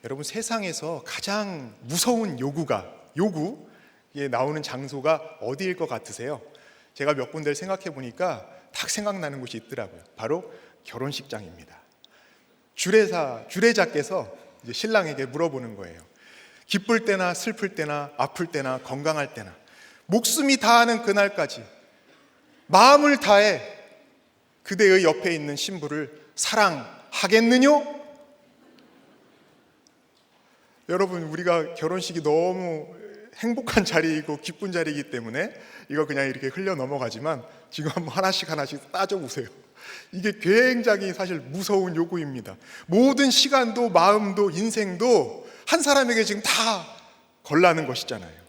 여러분, 세상에서 가장 무서운 요구에 나오는 장소가 어디일 것 같으세요? 제가 몇 군데를 생각해 보니까 딱 생각나는 곳이 있더라고요. 바로 결혼식장입니다. 주례자께서 이제 신랑에게 물어보는 거예요. 기쁠 때나 슬플 때나 아플 때나 건강할 때나 목숨이 다하는 그날까지 마음을 다해 그대의 옆에 있는 신부를 사랑하겠느뇨? 여러분, 우리가 결혼식이 너무 행복한 자리이고 기쁜 자리이기 때문에 이거 그냥 이렇게 흘려 넘어가지만 지금 한번 하나씩 따져보세요. 이게 굉장히 사실 무서운 요구입니다. 모든 시간도 마음도 인생도 한 사람에게 지금 다 걸라는 것이잖아요.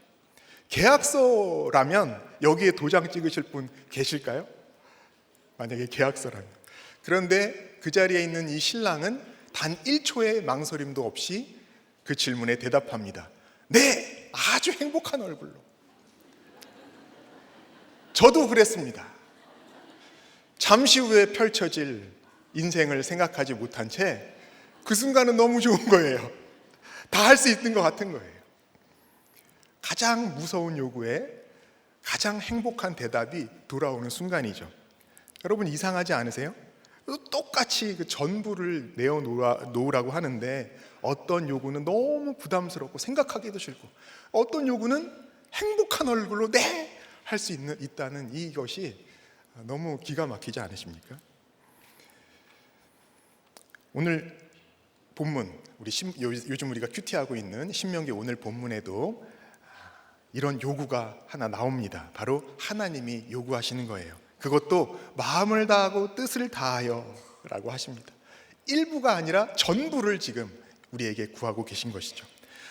계약서라면 여기에 도장 찍으실 분 계실까요? 만약에 계약서라면. 그런데 그 자리에 있는 이 신랑은 단 1초의 망설임도 없이 그 질문에 대답합니다. 네, 아주 행복한 얼굴로. 저도 그랬습니다. 잠시 후에 펼쳐질 인생을 생각하지 못한 채 그 순간은 너무 좋은 거예요. 다 할 수 있는 것 같은 거예요. 가장 무서운 요구에 가장 행복한 대답이 돌아오는 순간이죠. 여러분, 이상하지 않으세요? 똑같이 그 전부를 내어놓으라고 하는데 어떤 요구는 너무 부담스럽고 생각하기도 싫고 어떤 요구는 행복한 얼굴로 네! 할 수 있다는 이것이 너무 기가 막히지 않으십니까? 오늘 본문, 요즘 우리가 큐티하고 있는 신명기 오늘 본문에도 이런 요구가 하나 나옵니다. 바로 하나님이 요구하시는 거예요. 그것도 마음을 다하고 뜻을 다하여 라고 하십니다. 일부가 아니라 전부를 지금 우리에게 구하고 계신 것이죠.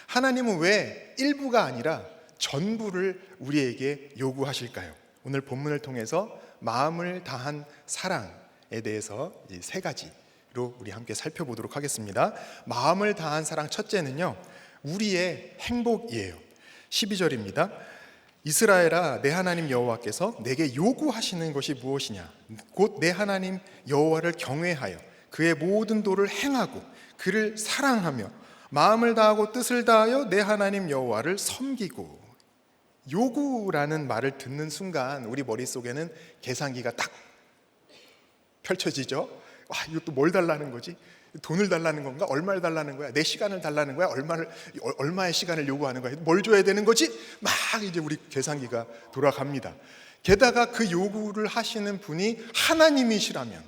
하나님은 왜 일부가 아니라 전부를 우리에게 요구하실까요? 오늘 본문을 통해서 마음을 다한 사랑에 대해서 이 세 가지로 우리 함께 살펴보도록 하겠습니다. 마음을 다한 사랑 첫째는요, 우리의 행복이에요. 12절입니다. 이스라엘아, 내 하나님 여호와께서 내게 요구하시는 것이 무엇이냐? 곧 내 하나님 여호와를 경외하여 그의 모든 도를 행하고 그를 사랑하며 마음을 다하고 뜻을 다하여 내 하나님 여호와를 섬기고. 요구라는 말을 듣는 순간 우리 머릿속에는 계산기가 딱 펼쳐지죠. 와, 이것도 뭘 달라는 거지? 돈을 달라는 건가? 얼마를 달라는 거야? 내 시간을 달라는 거야? 얼마의 시간을 요구하는 거야? 뭘 줘야 되는 거지? 막 이제 우리 계산기가 돌아갑니다. 게다가 그 요구를 하시는 분이 하나님이시라면,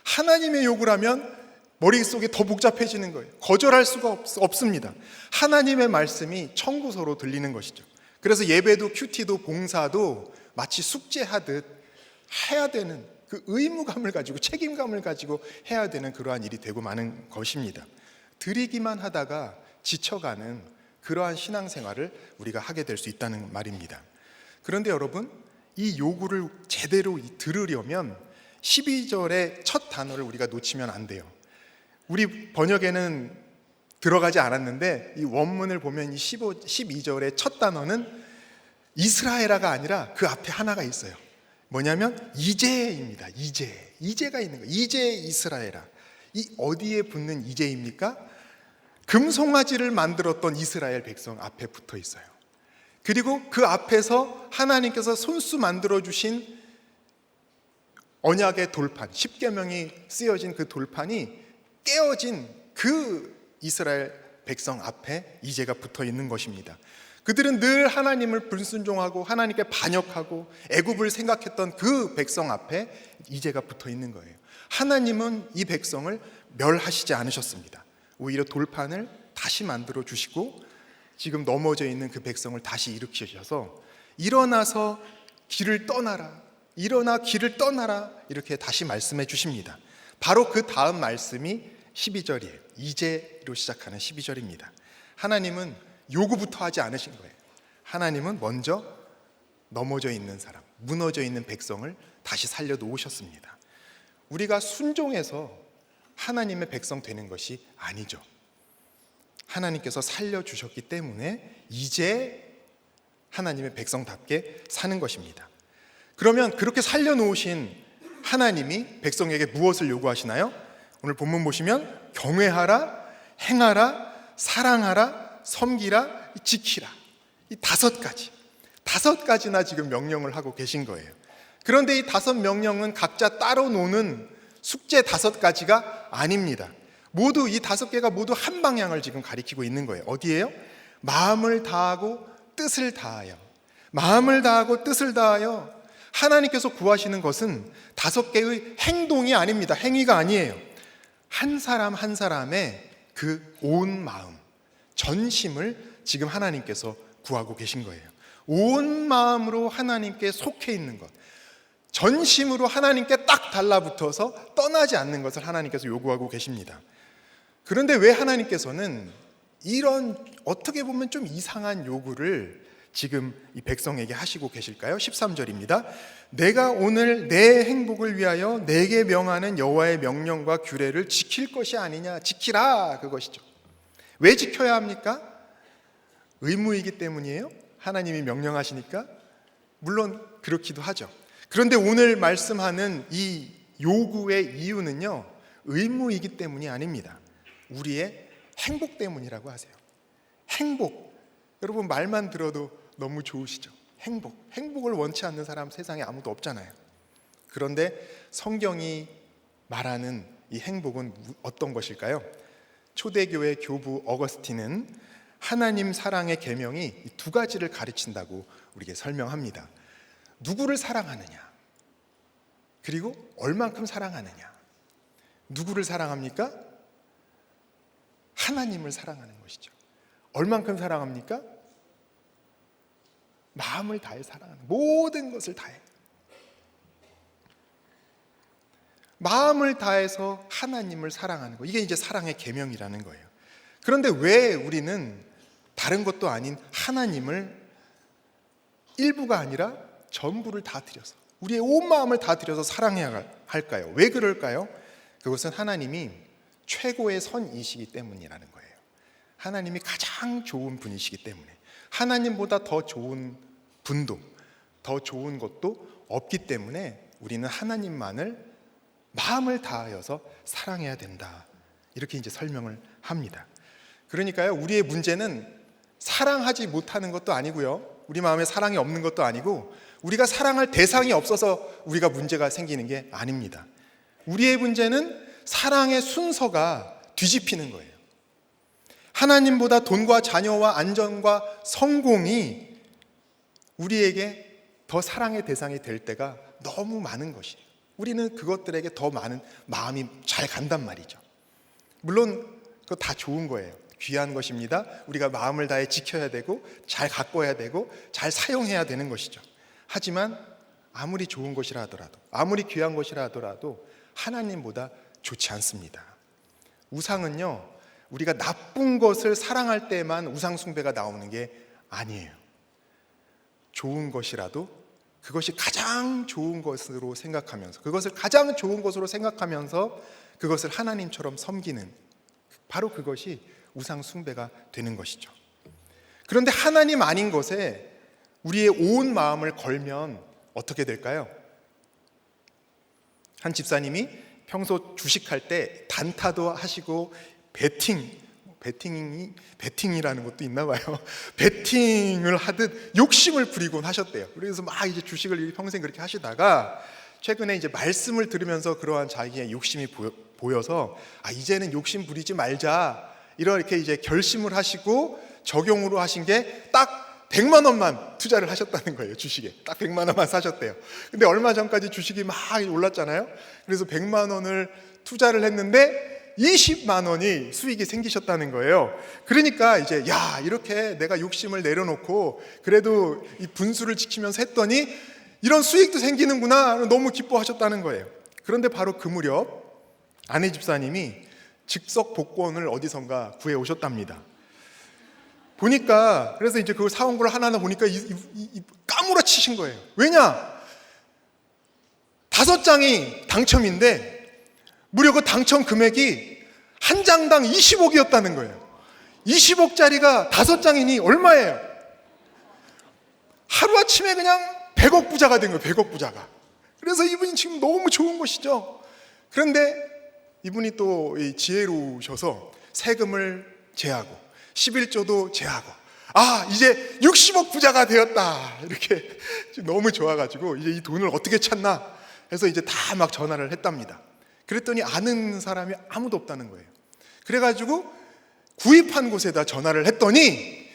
하나님의 요구라면 머릿속이 더 복잡해지는 거예요. 거절할 수가 없습니다. 하나님의 말씀이 청구서로 들리는 것이죠. 그래서 예배도 큐티도 봉사도 마치 숙제하듯 해야 되는 그 의무감을 가지고 책임감을 가지고 해야 되는 그러한 일이 되고 마는 것입니다. 드리기만 하다가 지쳐가는 그러한 신앙생활을 우리가 하게 될 수 있다는 말입니다. 그런데 여러분, 이 요구를 제대로 들으려면 12절의 첫 단어를 우리가 놓치면 안 돼요. 우리 번역에는 들어가지 않았는데 이 원문을 보면 이 12절의 첫 단어는 이스라엘아가 아니라 그 앞에 하나가 있어요. 뭐냐면 이제입니다. 이제가 있는 거예요. 이제 이스라엘아. 이 어디에 붙는 이제입니까? 금송아지를 만들었던 이스라엘 백성 앞에 붙어 있어요. 그리고 그 앞에서 하나님께서 손수 만들어 주신 언약의 돌판, 십계명이 쓰여진 그 돌판이 깨어진 그 이스라엘 백성 앞에 이제가 붙어 있는 것입니다. 그들은 늘 하나님을 불순종하고 하나님께 반역하고 애굽을 생각했던 그 백성 앞에 이제가 붙어 있는 거예요. 하나님은 이 백성을 멸하시지 않으셨습니다. 오히려 돌판을 다시 만들어 주시고 지금 넘어져 있는 그 백성을 다시 일으키셔서 일어나서 길을 떠나라, 일어나 길을 떠나라, 이렇게 다시 말씀해 주십니다. 바로 그 다음 말씀이 12절이에요. 이제로 시작하는 12절입니다. 하나님은 요구부터 하지 않으신 거예요. 하나님은 먼저 넘어져 있는 사람, 무너져 있는 백성을 다시 살려 놓으셨습니다. 우리가 순종해서 하나님의 백성 되는 것이 아니죠. 하나님께서 살려주셨기 때문에 이제 하나님의 백성답게 사는 것입니다. 그러면 그렇게 살려놓으신 하나님이 백성에게 무엇을 요구하시나요? 오늘 본문 보시면 경외하라, 행하라, 사랑하라, 섬기라, 지키라. 이 5가지나 지금 명령을 하고 계신 거예요. 그런데 이 5명령은 각자 따로 노는 숙제 5가지가 아닙니다. 모두 이 5개가 모두 한 방향을 지금 가리키고 있는 거예요. 어디예요? 마음을 다하고 뜻을 다하여. 마음을 다하고 뜻을 다하여. 하나님께서 구하시는 것은 5개의 행동이 아닙니다. 행위가 아니에요. 한 사람 한 사람의 그 온 마음, 전심을 지금 하나님께서 구하고 계신 거예요. 온 마음으로 하나님께 속해 있는 것, 전심으로 하나님께 딱 달라붙어서 떠나지 않는 것을 하나님께서 요구하고 계십니다. 그런데 왜 하나님께서는 이런 어떻게 보면 좀 이상한 요구를 지금 이 백성에게 하시고 계실까요? 13절입니다. 내가 오늘 내 행복을 위하여 내게 명하는 여호와의 명령과 규례를 지킬 것이 아니냐. 지키라, 그것이죠. 왜 지켜야 합니까? 의무이기 때문이에요? 하나님이 명령하시니까? 물론 그렇기도 하죠. 그런데 오늘 말씀하는 이 요구의 이유는요, 의무이기 때문이 아닙니다. 우리의 행복 때문이라고 하세요. 행복. 여러분, 말만 들어도 너무 좋으시죠? 행복을 원치 않는 사람 세상에 아무도 없잖아요. 그런데 성경이 말하는 이 행복은 어떤 것일까요? 초대교회 교부 어거스틴은 하나님 사랑의 계명이 2가지를 가르친다고 우리에게 설명합니다. 누구를 사랑하느냐, 그리고 얼만큼 사랑하느냐. 누구를 사랑합니까? 하나님을 사랑하는 것이죠. 얼만큼 사랑합니까? 마음을 다해 사랑하는, 모든 것을 다해. 마음을 다해서 하나님을 사랑하는 거, 이게 이제 사랑의 계명이라는 거예요. 그런데 왜 우리는 다른 것도 아닌 하나님을 일부가 아니라 전부를 다 드려서, 우리의 온 마음을 다 드려서 사랑해야 할까요? 왜 그럴까요? 그것은 하나님이 최고의 선이시기 때문이라는 거예요. 하나님이 가장 좋은 분이시기 때문에. 하나님보다 더 좋은 분도, 더 좋은 것도 없기 때문에 우리는 하나님만을 마음을 다하여서 사랑해야 된다, 이렇게 이제 설명을 합니다. 그러니까요, 우리의 문제는 사랑하지 못하는 것도 아니고요, 우리 마음에 사랑이 없는 것도 아니고, 우리가 사랑할 대상이 없어서 우리가 문제가 생기는 게 아닙니다. 우리의 문제는 사랑의 순서가 뒤집히는 거예요. 하나님보다 돈과 자녀와 안전과 성공이 우리에게 더 사랑의 대상이 될 때가 너무 많은 것이에요. 우리는 그것들에게 더 많은 마음이 잘 간단 말이죠. 물론 그거 다 좋은 거예요. 귀한 것입니다. 우리가 마음을 다해 지켜야 되고 잘 가꿔야 되고 잘 사용해야 되는 것이죠. 하지만 아무리 좋은 것이라 하더라도, 아무리 귀한 것이라 하더라도 하나님보다 좋지 않습니다. 우상은요, 우리가 나쁜 것을 사랑할 때만 우상 숭배가 나오는 게 아니에요. 좋은 것이라도 그것이 가장 좋은 것으로 생각하면서, 그것을 가장 좋은 것으로 생각하면서 그것을 하나님처럼 섬기는, 바로 그것이 우상 숭배가 되는 것이죠. 그런데 하나님 아닌 것에 우리의 온 마음을 걸면 어떻게 될까요? 한 집사님이 평소 주식할 때 단타도 하시고 베팅이라는 것도 있나 봐요. 베팅을 하듯 욕심을 부리곤 하셨대요. 그래서 막 이제 주식을 평생 그렇게 하시다가 최근에 이제 말씀을 들으면서 그러한 자기의 욕심이 보여서 이제는 욕심 부리지 말자, 이렇게 이제 결심을 하시고 적용으로 하신 게 딱 100만 원만 투자를 하셨다는 거예요. 주식에 딱 100만 원만 사셨대요. 근데 얼마 전까지 주식이 막 올랐잖아요. 그래서 100만 원을 투자를 했는데 20만 원이 수익이 생기셨다는 거예요. 그러니까 이제 이렇게 내가 욕심을 내려놓고 그래도 이 분수를 지키면서 했더니 이런 수익도 생기는구나, 너무 기뻐하셨다는 거예요. 그런데 바로 그 무렵 아내 집사님이 즉석 복권을 어디선가 구해 오셨답니다. 보니까, 그래서 이제 그걸 사온 걸 하나하나 보니까 까무러치신 거예요. 왜냐? 5장이 당첨인데 무려 그 당첨 금액이 한 장당 20억이었다는 거예요. 20억짜리가 5장이니 얼마예요? 하루아침에 그냥 100억 부자가 된 거예요. 100억 부자가. 그래서 이분이 지금 너무 좋은 것이죠. 그런데 이분이 또 지혜로우셔서 세금을 제하고 11조도 제하고, 이제 60억 부자가 되었다. 이렇게 너무 좋아가지고 이제 이 돈을 어떻게 찾나 해서 이제 다 막 전화를 했답니다. 그랬더니 아는 사람이 아무도 없다는 거예요. 그래가지고 구입한 곳에다 전화를 했더니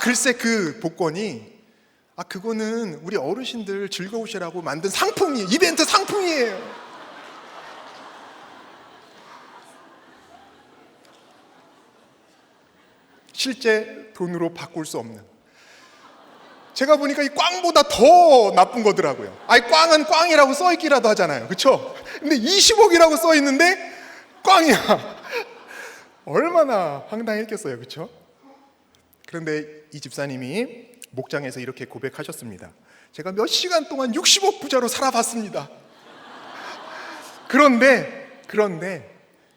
글쎄 그 복권이 그거는 우리 어르신들 즐거우시라고 만든 상품이에요. 이벤트 상품이에요. 실제 돈으로 바꿀 수 없는. 제가 보니까 이 꽝보다 더 나쁜 거더라고요. 꽝은 꽝이라고 써있기라도 하잖아요. 그렇죠? 근데 20억이라고 써있는데 꽝이야. 얼마나 황당했겠어요. 그렇죠? 그런데 이 집사님이 목장에서 이렇게 고백하셨습니다. 제가 몇 시간 동안 60억 부자로 살아봤습니다. 그런데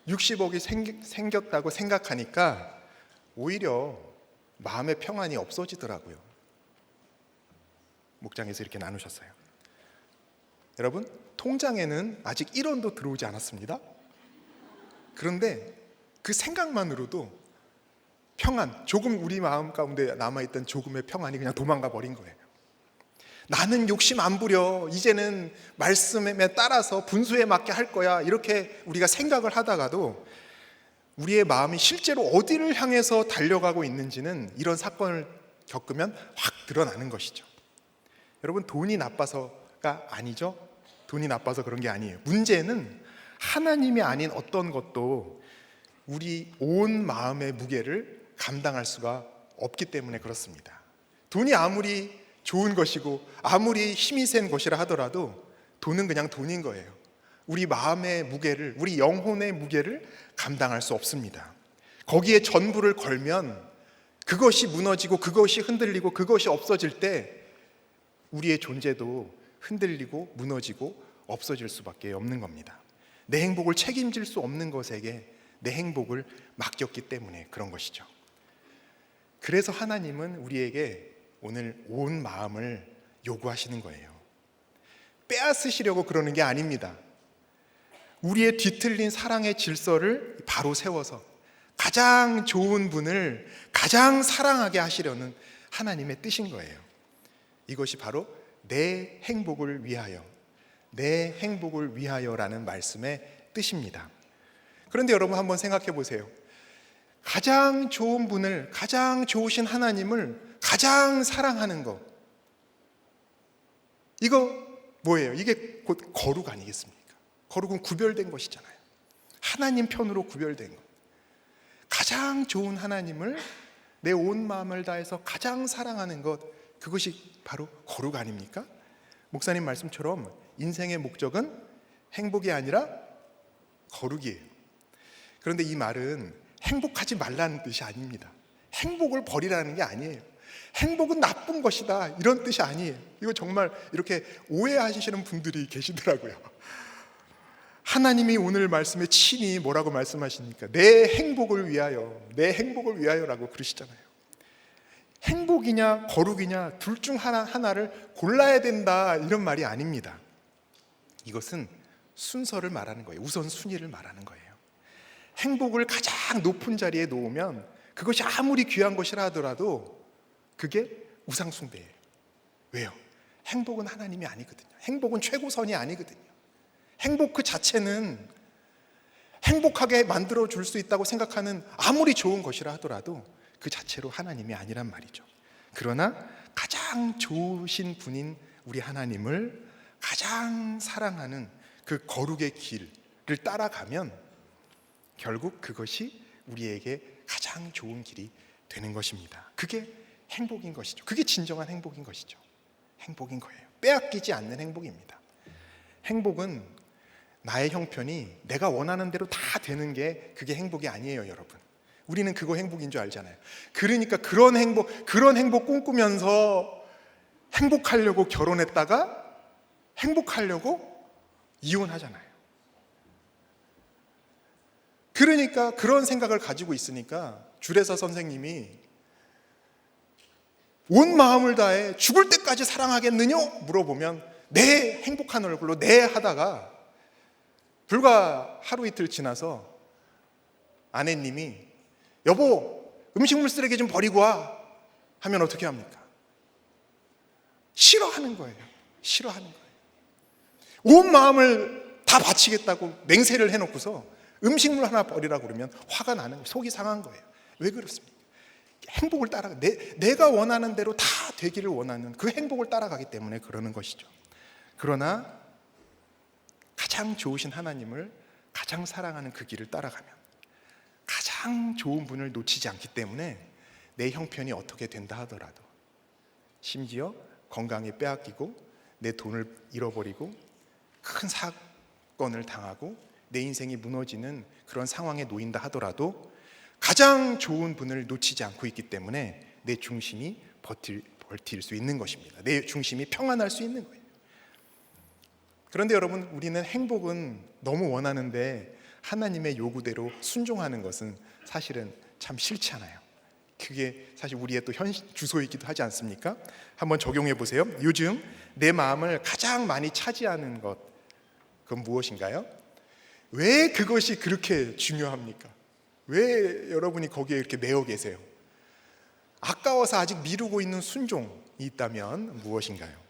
60억이 생겼다고 생각하니까 오히려 마음의 평안이 없어지더라고요. 목장에서 이렇게 나누셨어요. 여러분, 통장에는 아직 1원도 들어오지 않았습니다. 그런데 그 생각만으로도 평안, 조금 우리 마음 가운데 남아있던 조금의 평안이 그냥 도망가 버린 거예요. 나는 욕심 안 부려, 이제는 말씀에 따라서 분수에 맞게 할 거야, 이렇게 우리가 생각을 하다가도 우리의 마음이 실제로 어디를 향해서 달려가고 있는지는 이런 사건을 겪으면 확 드러나는 것이죠. 여러분, 돈이 나빠서가 아니죠. 돈이 나빠서 그런 게 아니에요. 문제는 하나님이 아닌 어떤 것도 우리 온 마음의 무게를 감당할 수가 없기 때문에 그렇습니다. 돈이 아무리 좋은 것이고 아무리 힘이 센 것이라 하더라도 돈은 그냥 돈인 거예요. 우리 마음의 무게를, 우리 영혼의 무게를 감당할 수 없습니다. 거기에 전부를 걸면 그것이 무너지고 그것이 흔들리고 그것이 없어질 때 우리의 존재도 흔들리고 무너지고 없어질 수밖에 없는 겁니다. 내 행복을 책임질 수 없는 것에게 내 행복을 맡겼기 때문에 그런 것이죠. 그래서 하나님은 우리에게 오늘 온 마음을 요구하시는 거예요. 빼앗으시려고 그러는 게 아닙니다. 우리의 뒤틀린 사랑의 질서를 바로 세워서 가장 좋은 분을 가장 사랑하게 하시려는 하나님의 뜻인 거예요. 이것이 바로 내 행복을 위하여, 내 행복을 위하여라는 말씀의 뜻입니다. 그런데 여러분 한번 생각해 보세요. 가장 좋은 분을, 가장 좋으신 하나님을 가장 사랑하는 것, 이거 뭐예요? 이게 곧 거룩 아니겠습니까? 거룩은 구별된 것이잖아요. 하나님 편으로 구별된 것. 가장 좋은 하나님을 내 온 마음을 다해서 가장 사랑하는 것, 그것이 바로 거룩 아닙니까? 목사님 말씀처럼 인생의 목적은 행복이 아니라 거룩이에요. 그런데 이 말은 행복하지 말라는 뜻이 아닙니다. 행복을 버리라는 게 아니에요. 행복은 나쁜 것이다, 이런 뜻이 아니에요. 이거 정말 이렇게 오해하시는 분들이 계시더라고요. 하나님이 오늘 말씀에 친히 뭐라고 말씀하십니까? 내 행복을 위하여, 내 행복을 위하여라고 그러시잖아요. 행복이냐 거룩이냐 둘 중 하나를 골라야 된다, 이런 말이 아닙니다. 이것은 순서를 말하는 거예요. 우선순위를 말하는 거예요. 행복을 가장 높은 자리에 놓으면 그것이 아무리 귀한 것이라 하더라도 그게 우상숭배예요. 왜요? 행복은 하나님이 아니거든요. 행복은 최고선이 아니거든요. 행복 그 자체는 행복하게 만들어 줄 수 있다고 생각하는 아무리 좋은 것이라 하더라도 그 자체로 하나님이 아니란 말이죠. 그러나 가장 좋으신 분인 우리 하나님을 가장 사랑하는 그 거룩의 길을 따라가면 결국 그것이 우리에게 가장 좋은 길이 되는 것입니다. 그게 행복인 것이죠. 그게 진정한 행복인 것이죠. 행복인 거예요. 빼앗기지 않는 행복입니다. 행복은 나의 형편이 내가 원하는 대로 다 되는 게 그게 행복이 아니에요, 여러분. 우리는 그거 행복인 줄 알잖아요. 그러니까 그런 행복 꿈꾸면서 행복하려고 결혼했다가 행복하려고 이혼하잖아요. 그러니까 그런 생각을 가지고 있으니까 주례서 선생님이 온 마음을 다해 죽을 때까지 사랑하겠느냐 물어보면 네, 행복한 얼굴로 네 하다가 불과 하루 이틀 지나서 아내님이 여보, 음식물 쓰레기 좀 버리고 와 하면 어떻게 합니까? 싫어하는 거예요. 싫어하는 거예요. 온 마음을 다 바치겠다고 맹세를 해놓고서 음식물 하나 버리라고 그러면 화가 나는 거예요. 속이 상한 거예요. 왜 그렇습니까? 행복을 따라가 내가 원하는 대로 다 되기를 원하는 그 행복을 따라가기 때문에 그러는 것이죠. 그러나 가장 좋으신 하나님을 가장 사랑하는 그 길을 따라가면 가장 좋은 분을 놓치지 않기 때문에 내 형편이 어떻게 된다 하더라도, 심지어 건강이 빼앗기고 내 돈을 잃어버리고 큰 사건을 당하고 내 인생이 무너지는 그런 상황에 놓인다 하더라도 가장 좋은 분을 놓치지 않고 있기 때문에 내 중심이 버틸 수 있는 것입니다. 내 중심이 평안할 수 있는 거예요. 그런데 여러분, 우리는 행복은 너무 원하는데 하나님의 요구대로 순종하는 것은 사실은 참 싫지 않아요. 그게 사실 우리의 또 주소이기도 하지 않습니까? 한번 적용해 보세요. 요즘 내 마음을 가장 많이 차지하는 것, 그건 무엇인가요? 왜 그것이 그렇게 중요합니까? 왜 여러분이 거기에 이렇게 매여 계세요? 아까워서 아직 미루고 있는 순종이 있다면 무엇인가요?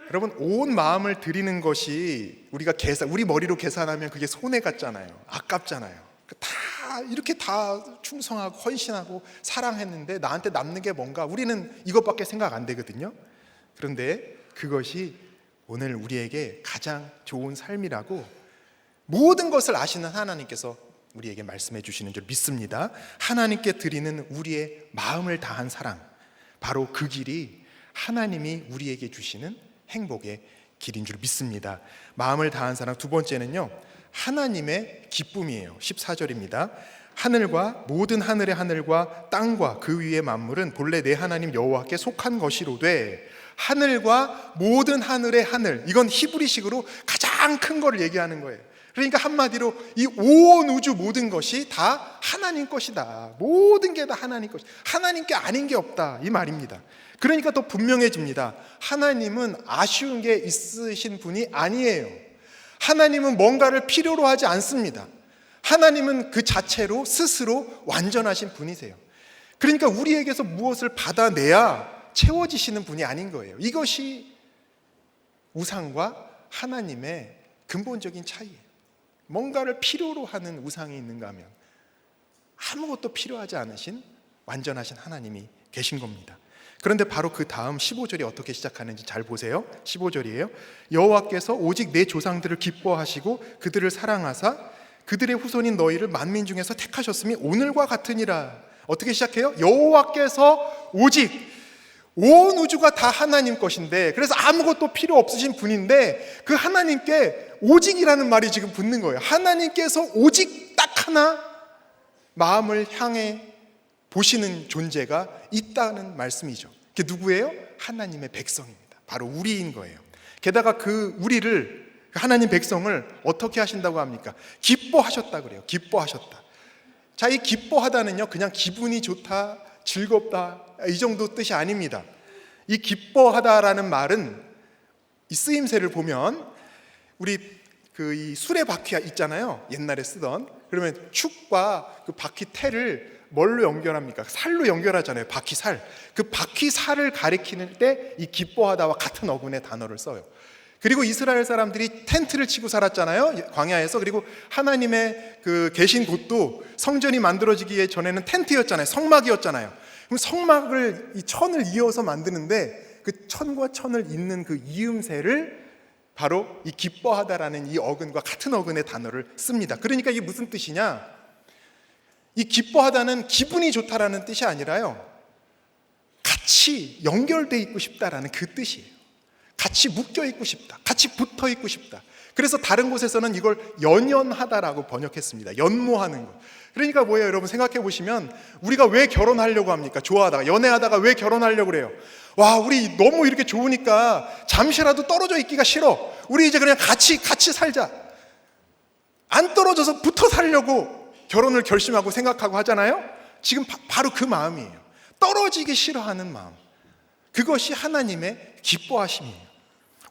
여러분, 온 마음을 드리는 것이 우리 머리로 계산하면 그게 손해 같잖아요. 아깝잖아요. 이렇게 다 충성하고 헌신하고 사랑했는데 나한테 남는 게 뭔가, 우리는 이것밖에 생각 안 되거든요. 그런데 그것이 오늘 우리에게 가장 좋은 삶이라고 모든 것을 아시는 하나님께서 우리에게 말씀해 주시는 줄 믿습니다. 하나님께 드리는 우리의 마음을 다한 사랑, 바로 그 길이 하나님이 우리에게 주시는 행복의 길인 줄 믿습니다. 마음을 다한 사랑, 두 번째는요, 하나님의 기쁨이에요. 14절입니다. 하늘과 모든 하늘의 하늘과 땅과 그 위의 만물은 본래 내 하나님 여호와께 속한 것이로되, 하늘과 모든 하늘의 하늘, 이건 히브리식으로 가장 큰 거를 얘기하는 거예요. 그러니까 한마디로 이 온 우주 모든 것이 다 하나님 것이다. 모든 게 다 하나님 것이다. 하나님께 아닌 게 없다, 이 말입니다. 그러니까 더 분명해집니다. 하나님은 아쉬운 게 있으신 분이 아니에요. 하나님은 뭔가를 필요로 하지 않습니다. 하나님은 그 자체로 스스로 완전하신 분이세요. 그러니까 우리에게서 무엇을 받아내야 채워지시는 분이 아닌 거예요. 이것이 우상과 하나님의 근본적인 차이예요. 뭔가를 필요로 하는 우상이 있는가 하면 아무것도 필요하지 않으신 완전하신 하나님이 계신 겁니다. 그런데 바로 그 다음 15절이 어떻게 시작하는지 잘 보세요. 15절이에요. 여호와께서 오직 내 조상들을 기뻐하시고 그들을 사랑하사 그들의 후손인 너희를 만민 중에서 택하셨으니 오늘과 같으니라. 어떻게 시작해요? 여호와께서 오직, 온 우주가 다 하나님 것인데, 그래서 아무것도 필요 없으신 분인데 그 하나님께 오직이라는 말이 지금 붙는 거예요. 하나님께서 오직 딱 하나 마음을 향해 보시는 존재가 있다는 말씀이죠. 그게 누구예요? 하나님의 백성입니다. 바로 우리인 거예요. 게다가 그 우리를, 하나님 백성을 어떻게 하신다고 합니까? 기뻐하셨다 그래요. 기뻐하셨다. 자, 이 기뻐하다는요, 그냥 기분이 좋다, 즐겁다, 이 정도 뜻이 아닙니다. 이 기뻐하다라는 말은 이 쓰임새를 보면 우리 이 수레바퀴 있잖아요. 옛날에 쓰던. 그러면 축과 그 바퀴 태를 뭘로 연결합니까? 살로 연결하잖아요. 바퀴살. 그 바퀴살을 가리키는 때 이 기뻐하다와 같은 어근의 단어를 써요. 그리고 이스라엘 사람들이 텐트를 치고 살았잖아요. 광야에서. 그리고 하나님의 그 계신 곳도 성전이 만들어지기 전에는 텐트였잖아요. 성막이었잖아요. 그럼 성막을, 이 천을 이어서 만드는데 그 천과 천을 잇는 그 이음새를 바로 이 기뻐하다라는 이 어근과 같은 어근의 단어를 씁니다. 그러니까 이게 무슨 뜻이냐? 이 기뻐하다는 기분이 좋다라는 뜻이 아니라요, 같이 연결돼 있고 싶다라는 그 뜻이에요. 같이 묶여 있고 싶다, 같이 붙어 있고 싶다. 그래서 다른 곳에서는 이걸 연연하다라고 번역했습니다. 연모하는 거. 그러니까 뭐예요? 여러분 생각해 보시면 우리가 왜 결혼하려고 합니까? 좋아하다가, 연애하다가 왜 결혼하려고 그래요? 와, 우리 너무 이렇게 좋으니까 잠시라도 떨어져 있기가 싫어. 우리 이제 그냥 같이 살자. 안 떨어져서 붙어 살려고 결혼을 결심하고 생각하고 하잖아요. 지금 바로 그 마음이에요. 떨어지기 싫어하는 마음. 그것이 하나님의 기뻐하심이에요.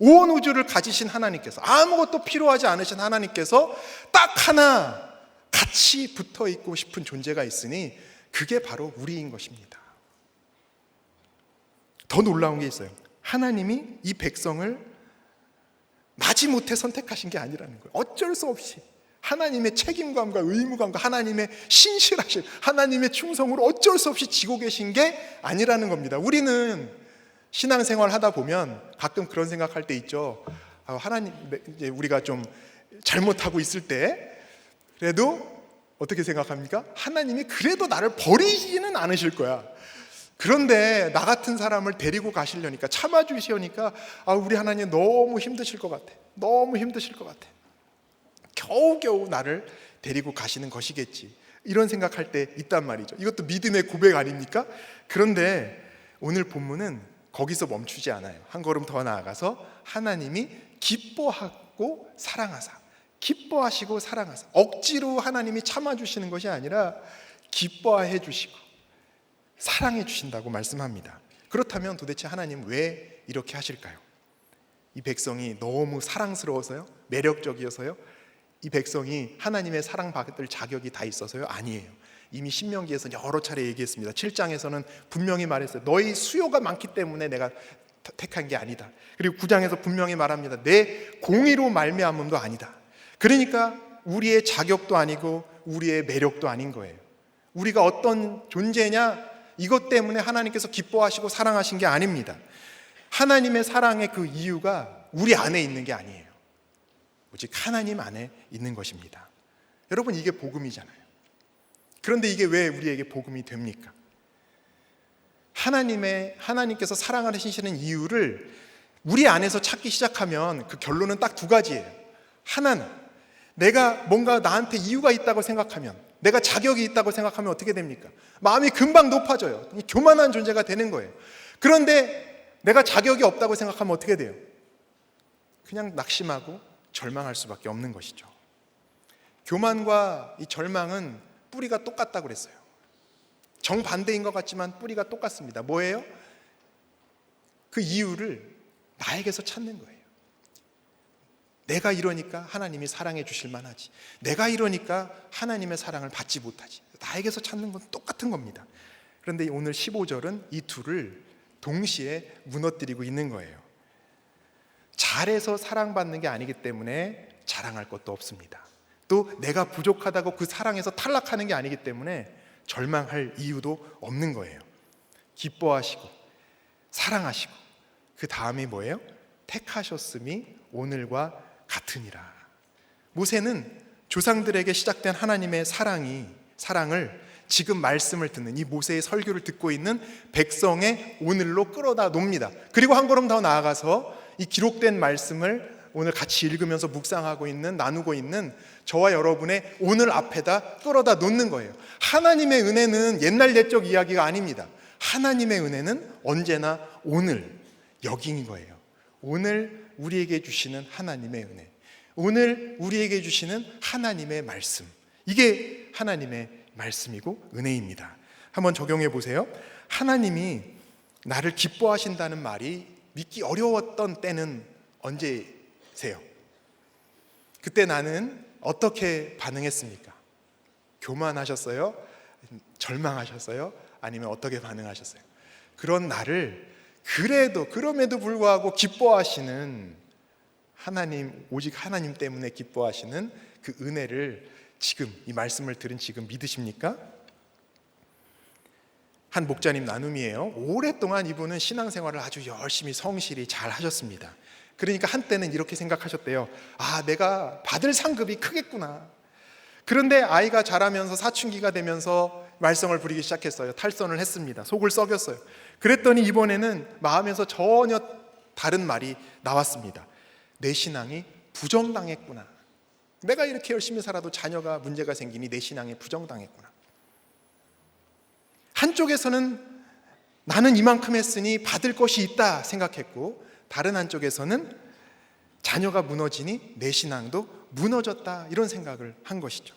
온 우주를 가지신 하나님께서, 아무것도 필요하지 않으신 하나님께서 딱 하나 같이 붙어 있고 싶은 존재가 있으니 그게 바로 우리인 것입니다. 더 놀라운 게 있어요. 하나님이 이 백성을 마지못해 선택하신 게 아니라는 거예요. 어쩔 수 없이 하나님의 책임감과 의무감과 하나님의 신실하심, 하나님의 충성으로 어쩔 수 없이 지고 계신 게 아니라는 겁니다. 우리는 신앙생활 하다 보면 가끔 그런 생각할 때 있죠. 하나님, 이제 우리가 좀 잘못하고 있을 때 그래도 어떻게 생각합니까? 하나님이 그래도 나를 버리지는 않으실 거야. 그런데 나 같은 사람을 데리고 가시려니까, 참아주시려니까 우리 하나님 너무 힘드실 것 같아. 너무 힘드실 것 같아. 겨우겨우 나를 데리고 가시는 것이겠지, 이런 생각할 때 있단 말이죠. 이것도 믿음의 고백 아닙니까? 그런데 오늘 본문은 거기서 멈추지 않아요. 한 걸음 더 나아가서 하나님이 기뻐하고 사랑하사, 기뻐하시고 사랑하사, 억지로 하나님이 참아주시는 것이 아니라 기뻐해 주시고 사랑해 주신다고 말씀합니다. 그렇다면 도대체 하나님 왜 이렇게 하실까요? 이 백성이 너무 사랑스러워서요? 매력적이어서요? 이 백성이 하나님의 사랑받을 자격이 다 있어서요? 아니에요. 이미 신명기에서 여러 차례 얘기했습니다. 7장에서는 분명히 말했어요. 너희 수요가 많기 때문에 내가 택한 게 아니다. 그리고 9장에서 분명히 말합니다. 내 공의로 말미암음도 아니다. 그러니까 우리의 자격도 아니고 우리의 매력도 아닌 거예요. 우리가 어떤 존재냐, 이것 때문에 하나님께서 기뻐하시고 사랑하신 게 아닙니다. 하나님의 사랑의 그 이유가 우리 안에 있는 게 아니에요. 오직 하나님 안에 있는 것입니다. 여러분, 이게 복음이잖아요. 그런데 이게 왜 우리에게 복음이 됩니까? 하나님께서 사랑을 하시는 이유를 우리 안에서 찾기 시작하면 그 결론은 딱 두 가지예요. 하나는 내가 뭔가 나한테 이유가 있다고 생각하면, 내가 자격이 있다고 생각하면 어떻게 됩니까? 마음이 금방 높아져요. 교만한 존재가 되는 거예요. 그런데 내가 자격이 없다고 생각하면 어떻게 돼요? 그냥 낙심하고 절망할 수밖에 없는 것이죠. 교만과 이 절망은 뿌리가 똑같다고 그랬어요. 정반대인 것 같지만 뿌리가 똑같습니다. 뭐예요? 그 이유를 나에게서 찾는 거예요. 내가 이러니까 하나님이 사랑해 주실 만하지, 내가 이러니까 하나님의 사랑을 받지 못하지, 나에게서 찾는 건 똑같은 겁니다. 그런데 오늘 15절은 이 둘을 동시에 무너뜨리고 있는 거예요. 잘해서 사랑받는 게 아니기 때문에 자랑할 것도 없습니다. 또 내가 부족하다고 그 사랑에서 탈락하는 게 아니기 때문에 절망할 이유도 없는 거예요. 기뻐하시고 사랑하시고 그 다음이 뭐예요? 택하셨음이 오늘과 같으니라. 모세는 조상들에게 시작된 하나님의 사랑을 지금 말씀을 듣는 이 모세의 설교를 듣고 있는 백성의 오늘로 끌어다 놉니다. 그리고 한 걸음 더 나아가서 이 기록된 말씀을 오늘 같이 읽으면서 묵상하고 있는, 나누고 있는 저와 여러분의 오늘 앞에다 끌어다 놓는 거예요. 하나님의 은혜는 옛날 옛적 이야기가 아닙니다. 하나님의 은혜는 언제나 오늘, 여기인 거예요. 오늘 우리에게 주시는 하나님의 은혜, 오늘 우리에게 주시는 하나님의 말씀, 이게 하나님의 말씀이고 은혜입니다. 한번 적용해 보세요. 하나님이 나를 기뻐하신다는 말이 믿기 어려웠던 때는 언제세요? 그때 나는 어떻게 반응했습니까? 교만하셨어요? 절망하셨어요? 아니면 어떻게 반응하셨어요? 그런 나를 그럼에도 불구하고 기뻐하시는 하나님, 오직 하나님 때문에 기뻐하시는 그 은혜를 지금 이 말씀을 들은 지금 믿으십니까? 한 목자님 나눔이에요. 오랫동안 이분은 신앙생활을 아주 열심히 성실히 잘 하셨습니다. 그러니까 한때는 이렇게 생각하셨대요. 내가 받을 상급이 크겠구나. 그런데 아이가 자라면서 사춘기가 되면서 말썽을 부리기 시작했어요. 탈선을 했습니다. 속을 썩였어요. 그랬더니 이번에는 마음에서 전혀 다른 말이 나왔습니다. 내 신앙이 부정당했구나. 내가 이렇게 열심히 살아도 자녀가 문제가 생기니 내 신앙이 부정당했구나. 한쪽에서는 나는 이만큼 했으니 받을 것이 있다 생각했고, 다른 한쪽에서는 자녀가 무너지니 내 신앙도 무너졌다, 이런 생각을 한 것이죠.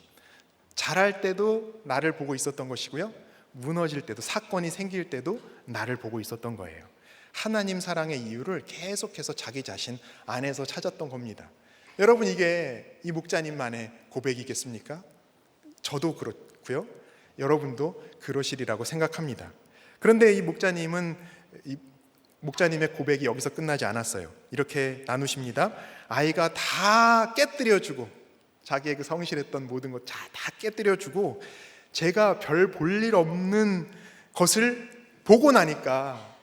잘할 때도 나를 보고 있었던 것이고요, 무너질 때도, 사건이 생길 때도 나를 보고 있었던 거예요. 하나님 사랑의 이유를 계속해서 자기 자신 안에서 찾았던 겁니다. 여러분, 이게 이 목자님만의 고백이겠습니까? 저도 그렇고요. 여러분도 그러시리라고 생각합니다. 그런데 이 목자님의 고백이 여기서 끝나지 않았어요. 이렇게 나누십니다. 아이가 다 깨뜨려주고, 자기의 그 성실했던 모든 것 다 깨뜨려주고, 제가 별 볼 일 없는 것을 보고 나니까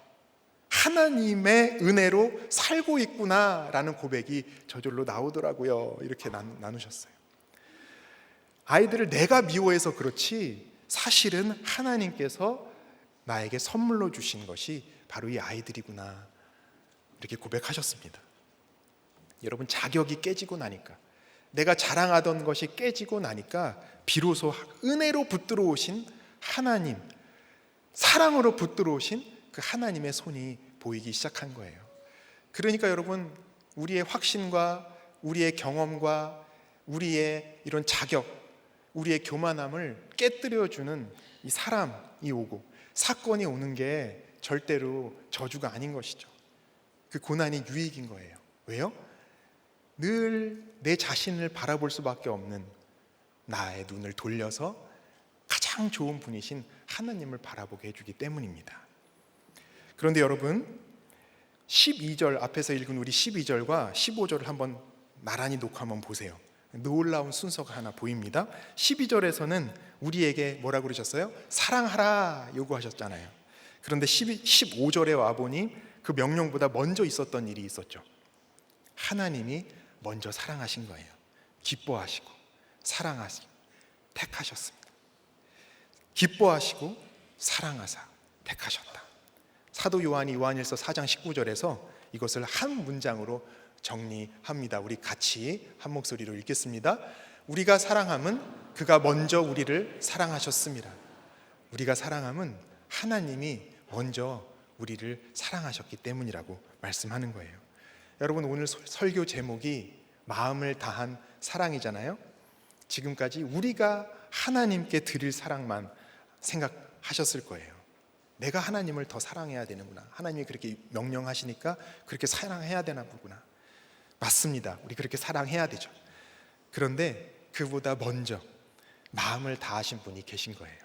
하나님의 은혜로 살고 있구나라는 고백이 저절로 나오더라고요. 이렇게 나누셨어요. 아이들을 내가 미워해서 그렇지 사실은 하나님께서 나에게 선물로 주신 것이 바로 이 아이들이구나, 이렇게 고백하셨습니다. 여러분, 자격이 깨지고 나니까, 내가 자랑하던 것이 깨지고 나니까 비로소 은혜로 붙들어 오신 하나님, 사랑으로 붙들어 오신 그 하나님의 손이 보이기 시작한 거예요. 그러니까 여러분, 우리의 확신과 우리의 경험과 우리의 이런 자격, 우리의 교만함을 깨뜨려주는 이 사람이 오고 사건이 오는 게 절대로 저주가 아닌 것이죠. 그 고난이 유익인 거예요. 왜요? 늘 내 자신을 바라볼 수밖에 없는 나의 눈을 돌려서 가장 좋은 분이신 하나님을 바라보게 해주기 때문입니다. 그런데 여러분, 12절 앞에서 읽은 우리 12절과 15절을 한번 나란히 놓고 한번 보세요. 놀라운 순서가 하나 보입니다. 12절에서는 우리에게 뭐라고 그러셨어요? 사랑하라 요구하셨잖아요. 그런데 15절에 와보니 그 명령보다 먼저 있었던 일이 있었죠. 하나님이 먼저 사랑하신 거예요. 기뻐하시고 사랑하시고 택하셨습니다. 기뻐하시고 사랑하사 택하셨다. 사도 요한이 요한일서 4장 19절에서 이것을 한 문장으로 정리합니다. 우리 같이 한 목소리로 읽겠습니다. 우리가 사랑함은 그가 먼저 우리를 사랑하셨습니다. 우리가 사랑함은 하나님이 먼저 우리를 사랑하셨기 때문이라고 말씀하는 거예요. 여러분, 오늘 설교 제목이 마음을 다한 사랑이잖아요. 지금까지 우리가 하나님께 드릴 사랑만 생각하셨을 거예요. 내가 하나님을 더 사랑해야 되는구나, 하나님이 그렇게 명령하시니까 그렇게 사랑해야 되나 보구나. 맞습니다. 우리 그렇게 사랑해야 되죠. 그런데 그보다 먼저 마음을 다하신 분이 계신 거예요.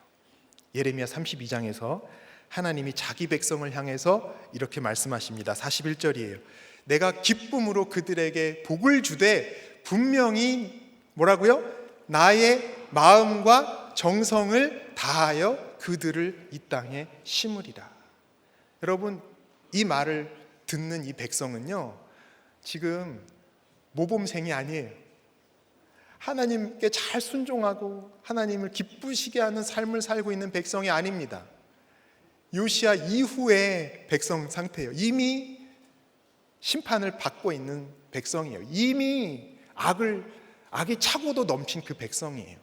예레미야 32장에서 하나님이 자기 백성을 향해서 이렇게 말씀하십니다. 41절이에요. 내가 기쁨으로 그들에게 복을 주되 분명히 뭐라고요? 나의 마음과 정성을 다하여 그들을 이 땅에 심으리라. 여러분, 이 말을 듣는 이 백성은요, 지금 모범생이 아니에요. 하나님께 잘 순종하고 하나님을 기쁘시게 하는 삶을 살고 있는 백성이 아닙니다. 요시야 이후의 백성 상태예요. 이미 심판을 받고 있는 백성이에요. 이미 악이 차고도 넘친 그 백성이에요.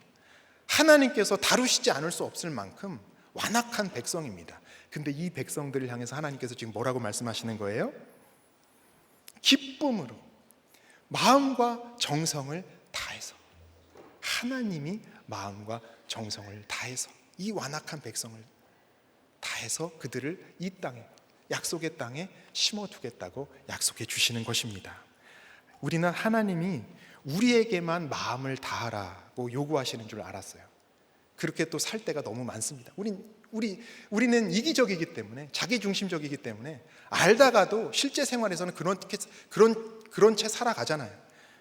하나님께서 다루시지 않을 수 없을 만큼 완악한 백성입니다. 근데 이 백성들을 향해서 하나님께서 지금 뭐라고 말씀하시는 거예요? 기쁨으로 마음과 정성을 다해서, 하나님이 마음과 정성을 다해서 이 완악한 백성을 다해서 그들을 이 땅에, 약속의 땅에 심어두겠다고 약속해 주시는 것입니다. 우리는 하나님이 우리에게만 마음을 다하라고 요구하시는 줄 알았어요. 그렇게 또 살 때가 너무 많습니다. 우리는 이기적이기 때문에, 자기중심적이기 때문에 알다가도 실제 생활에서는 그런 채 살아가잖아요.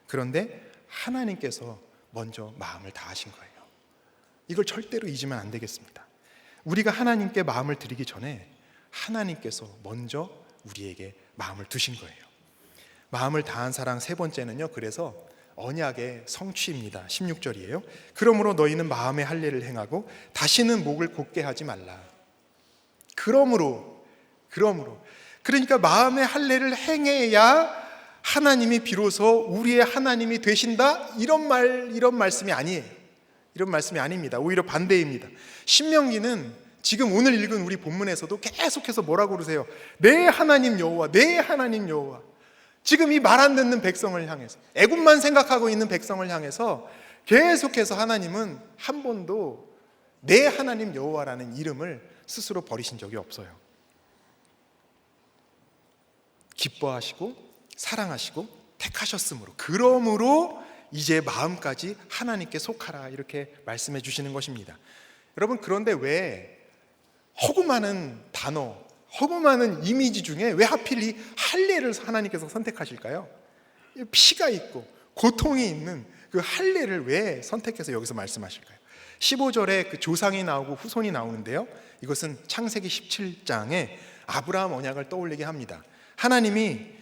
그런데 하나님께서 먼저 마음을 다하신 거예요. 이걸 절대로 잊으면 안 되겠습니다. 우리가 하나님께 마음을 드리기 전에 하나님께서 먼저 우리에게 마음을 두신 거예요. 마음을 다한 사랑 세 번째는요, 그래서 언약의 성취입니다. 16절이에요. 그러므로 너희는 마음의 할례를 행하고 다시는 목을 곧게 하지 말라. 그러므로 그러니까 마음의 할례를 행해야 하나님이 비로소 우리의 하나님이 되신다, 이런 말씀이 아니에요. 이런 말씀이 아닙니다. 오히려 반대입니다. 신명기는 지금 오늘 읽은 우리 본문에서도 계속해서 뭐라고 그러세요? 내 하나님 여호와, 내 하나님 여호와. 지금 이 말 안 듣는 백성을 향해서, 애굽만 생각하고 있는 백성을 향해서 계속해서 하나님은 한 번도 내 하나님 여호와라는 이름을 스스로 버리신 적이 없어요. 기뻐하시고 사랑하시고 택하셨으므로, 그러므로 이제 마음까지 하나님께 속하라 이렇게 말씀해 주시는 것입니다. 여러분, 그런데 왜 허구 많은 단어, 허구 많은 이미지 중에 왜 하필 이 할례를 하나님께서 선택하실까요? 피가 있고 고통이 있는 그 할례를 왜 선택해서 여기서 말씀하실까요? 15절에 그 조상이 나오고 후손이 나오는데요, 이것은 창세기 17장에 아브라함 언약을 떠올리게 합니다. 하나님이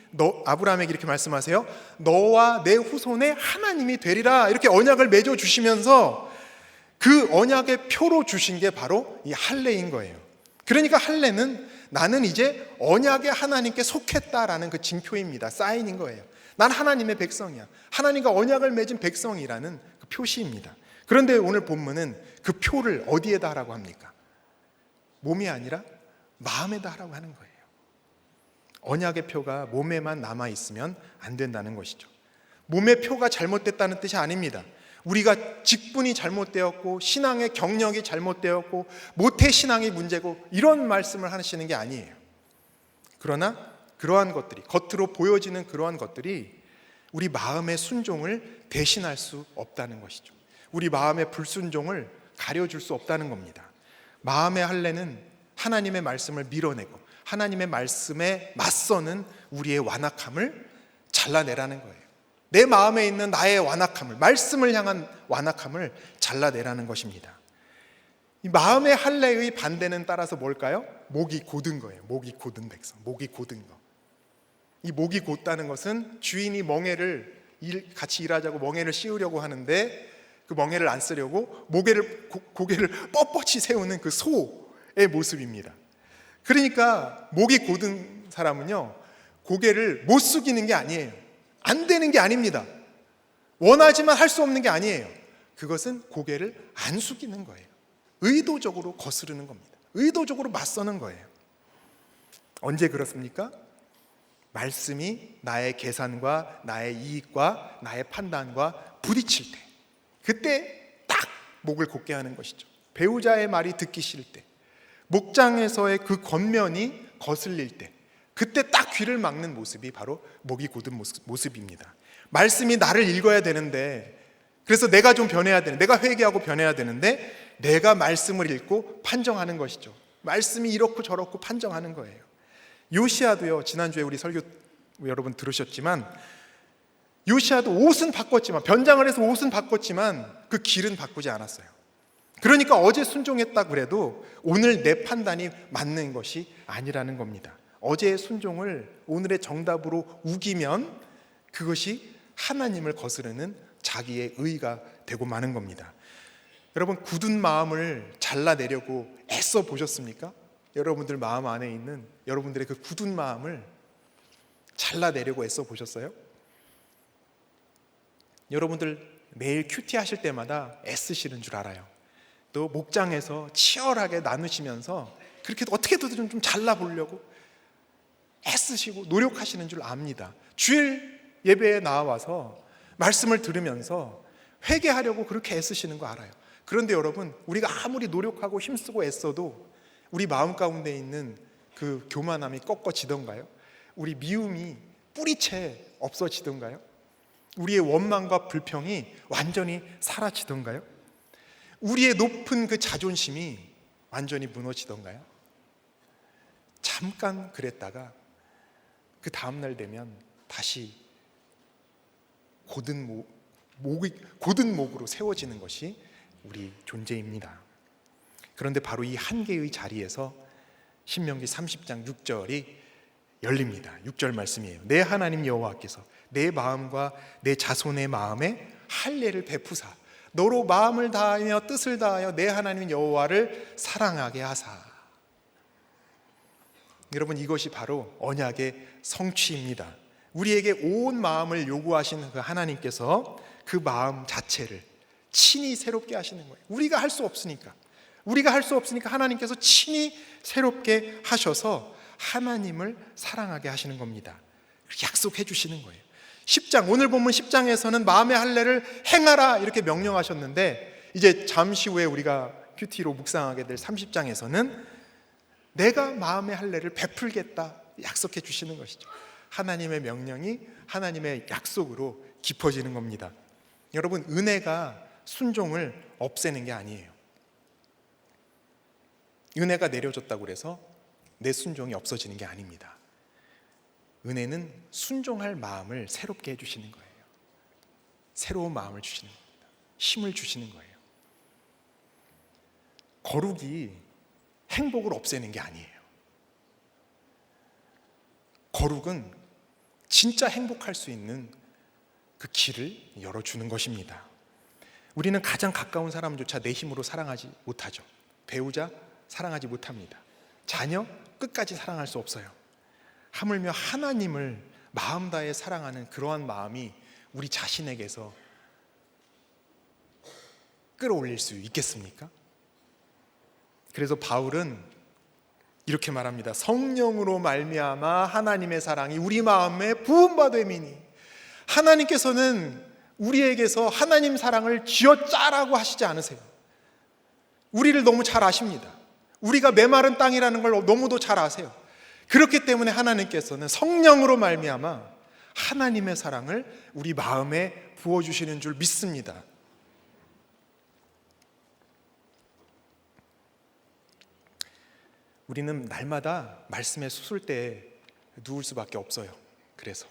아브라함에게 이렇게 말씀하세요. 너와 내 후손의 하나님이 되리라, 이렇게 언약을 맺어 주시면서 그 언약의 표로 주신 게 바로 이 할례인 거예요. 그러니까 할례는 나는 이제 언약의 하나님께 속했다라는 그 징표입니다. 사인인 거예요. 난 하나님의 백성이야. 하나님과 언약을 맺은 백성이라는 그 표시입니다. 그런데 오늘 본문은 그 표를 어디에다 하라고 합니까? 몸이 아니라 마음에다 하라고 하는 거예요. 언약의 표가 몸에만 남아있으면 안 된다는 것이죠. 몸의 표가 잘못됐다는 뜻이 아닙니다. 우리가 직분이 잘못되었고 신앙의 경력이 잘못되었고 모태신앙이 문제고 이런 말씀을 하시는 게 아니에요. 그러나 그러한 것들이, 겉으로 보여지는 그러한 것들이 우리 마음의 순종을 대신할 수 없다는 것이죠. 우리 마음의 불순종을 가려줄 수 없다는 겁니다. 마음의 할례는 하나님의 말씀을 밀어내고 하나님의 말씀에 맞서는 우리의 완악함을 잘라내라는 거예요. 내 마음에 있는 나의 완악함을, 말씀을 향한 완악함을 잘라내라는 것입니다. 이 마음의 할례의 반대는 따라서 뭘까요? 목이 곧은 거예요. 목이 곧은 백성, 목이 곧은 거. 이 목이 곧다는 것은 주인이 멍에를 같이 일하자고 멍에를 씌우려고 하는데 그 멍에를 안 쓰려고 고개를 뻣뻣이 세우는 그 소의 모습입니다. 그러니까 목이 곧은 사람은요, 고개를 못 숙이는 게 아니에요. 안 되는 게 아닙니다. 원하지만 할 수 없는 게 아니에요. 그것은 고개를 안 숙이는 거예요. 의도적으로 거스르는 겁니다. 의도적으로 맞서는 거예요. 언제 그렇습니까? 말씀이 나의 계산과 나의 이익과 나의 판단과 부딪힐 때, 그때 딱 목을 곧게 하는 것이죠. 배우자의 말이 듣기 싫을 때, 목장에서의 그 겉면이 거슬릴 때, 그때 딱 귀를 막는 모습이 바로 목이 곧은 모습입니다. 말씀이 나를 읽어야 되는데, 그래서 내가 좀 변해야 되는, 내가 회개하고 변해야 되는데 내가 말씀을 읽고 판정하는 것이죠. 말씀이 이렇고 저렇고 판정하는 거예요. 요시아도요, 지난주에 우리 설교 여러분 들으셨지만 요시아도 옷은 바꿨지만, 변장을 해서 옷은 바꿨지만 그 길은 바꾸지 않았어요. 그러니까 어제 순종했다 그래도 오늘 내 판단이 맞는 것이 아니라는 겁니다. 어제의 순종을 오늘의 정답으로 우기면 그것이 하나님을 거스르는 자기의 의가 되고 마는 겁니다. 여러분, 굳은 마음을 잘라내려고 애써 보셨습니까? 여러분들 마음 안에 있는 여러분들의 그 굳은 마음을 잘라내려고 애써 보셨어요? 여러분들 매일 큐티 하실 때마다 애쓰시는 줄 알아요. 또 목장에서 치열하게 나누시면서 그렇게 어떻게든 좀 잘라보려고 애쓰시고 노력하시는 줄 압니다. 주일 예배에 나와서 말씀을 들으면서 회개하려고 그렇게 애쓰시는 거 알아요. 그런데 여러분, 우리가 아무리 노력하고 힘쓰고 애써도 우리 마음 가운데 있는 그 교만함이 꺾어지던가요? 우리 미움이 뿌리채 없어지던가요? 우리의 원망과 불평이 완전히 사라지던가요? 우리의 높은 그 자존심이 완전히 무너지던가요? 잠깐 그랬다가 그 다음날 되면 다시 곧은 목으로 세워지는 것이 우리 존재입니다. 그런데 바로 이 한계의 자리에서 신명기 30장 6절이 열립니다. 6절 말씀이에요. 내 하나님 여호와께서 내 마음과 내 자손의 마음에 할례를 베푸사 너로 마음을 다하며 뜻을 다하여 내 하나님 여호와를 사랑하게 하사. 여러분, 이것이 바로 언약의 성취입니다. 우리에게 온 마음을 요구하시는 그 하나님께서 그 마음 자체를 친히 새롭게 하시는 거예요. 우리가 할 수 없으니까 하나님께서 친히 새롭게 하셔서 하나님을 사랑하게 하시는 겁니다. 약속해 주시는 거예요. 10장, 오늘 본문 10장에서는 마음의 할례를 행하라 이렇게 명령하셨는데, 이제 잠시 후에 우리가 큐티로 묵상하게 될 30장에서는 내가 마음의 할례를 베풀겠다 약속해 주시는 것이죠. 하나님의 명령이 하나님의 약속으로 깊어지는 겁니다. 여러분, 은혜가 순종을 없애는 게 아니에요. 은혜가 내려졌다고 해서 내 순종이 없어지는 게 아닙니다. 은혜는 순종할 마음을 새롭게 해주시는 거예요. 새로운 마음을 주시는 겁니다. 힘을 주시는 거예요. 거룩이 행복을 없애는 게 아니에요. 거룩은 진짜 행복할 수 있는 그 길을 열어주는 것입니다. 우리는 가장 가까운 사람조차 내 힘으로 사랑하지 못하죠. 배우자 사랑하지 못합니다. 자녀 끝까지 사랑할 수 없어요. 하물며 하나님을 마음 다해 사랑하는 그러한 마음이 우리 자신에게서 끌어올릴 수 있겠습니까? 그래서 바울은 이렇게 말합니다. 성령으로 말미암아 하나님의 사랑이 우리 마음에 부음받음이니, 하나님께서는 우리에게서 하나님 사랑을 쥐어짜라고 하시지 않으세요. 우리를 너무 잘 아십니다. 우리가 메마른 땅이라는 걸 너무도 잘 아세요. 그렇기 때문에 하나님께서는 성령으로 말미암아 하나님의 사랑을 우리 마음에 부어주시는 줄 믿습니다. 우리는 날마다 말씀에 수술대에 누울 수밖에 없어요. 그래서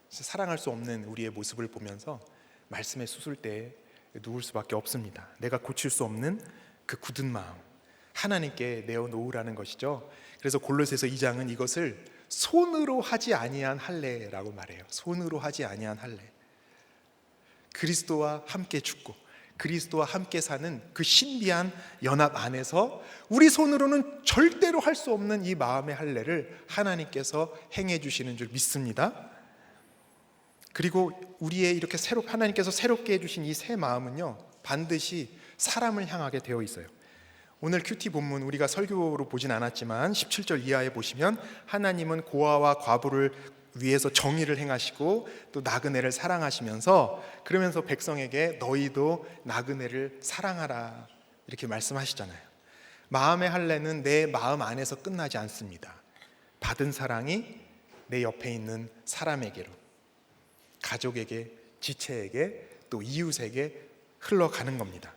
사랑할 수 없는 우리의 모습을 보면서 말씀에 수술대에 누울 수밖에 없습니다. 내가 고칠 수 없는 그 굳은 마음, 하나님께 내어놓으라는 것이죠. 그래서 골로새서 2장은 이것을 손으로 하지 아니한 할례라고 말해요. 손으로 하지 아니한 할례. 그리스도와 함께 죽고 그리스도와 함께 사는 그 신비한 연합 안에서 우리 손으로는 절대로 할 수 없는 이 마음의 할례를 하나님께서 행해 주시는 줄 믿습니다. 그리고 우리의 이렇게 하나님께서 새롭게 해주신 이 새 마음은요, 반드시 사람을 향하게 되어 있어요. 오늘 큐티 본문 우리가 설교로 보진 않았지만 17절 이하에 보시면 하나님은 고아와 과부를 위해서 정의를 행하시고 또 나그네를 사랑하시면서, 그러면서 백성에게 너희도 나그네를 사랑하라 이렇게 말씀하시잖아요. 마음의 할례는 내 마음 안에서 끝나지 않습니다. 받은 사랑이 내 옆에 있는 사람에게로, 가족에게, 지체에게, 또 이웃에게 흘러가는 겁니다.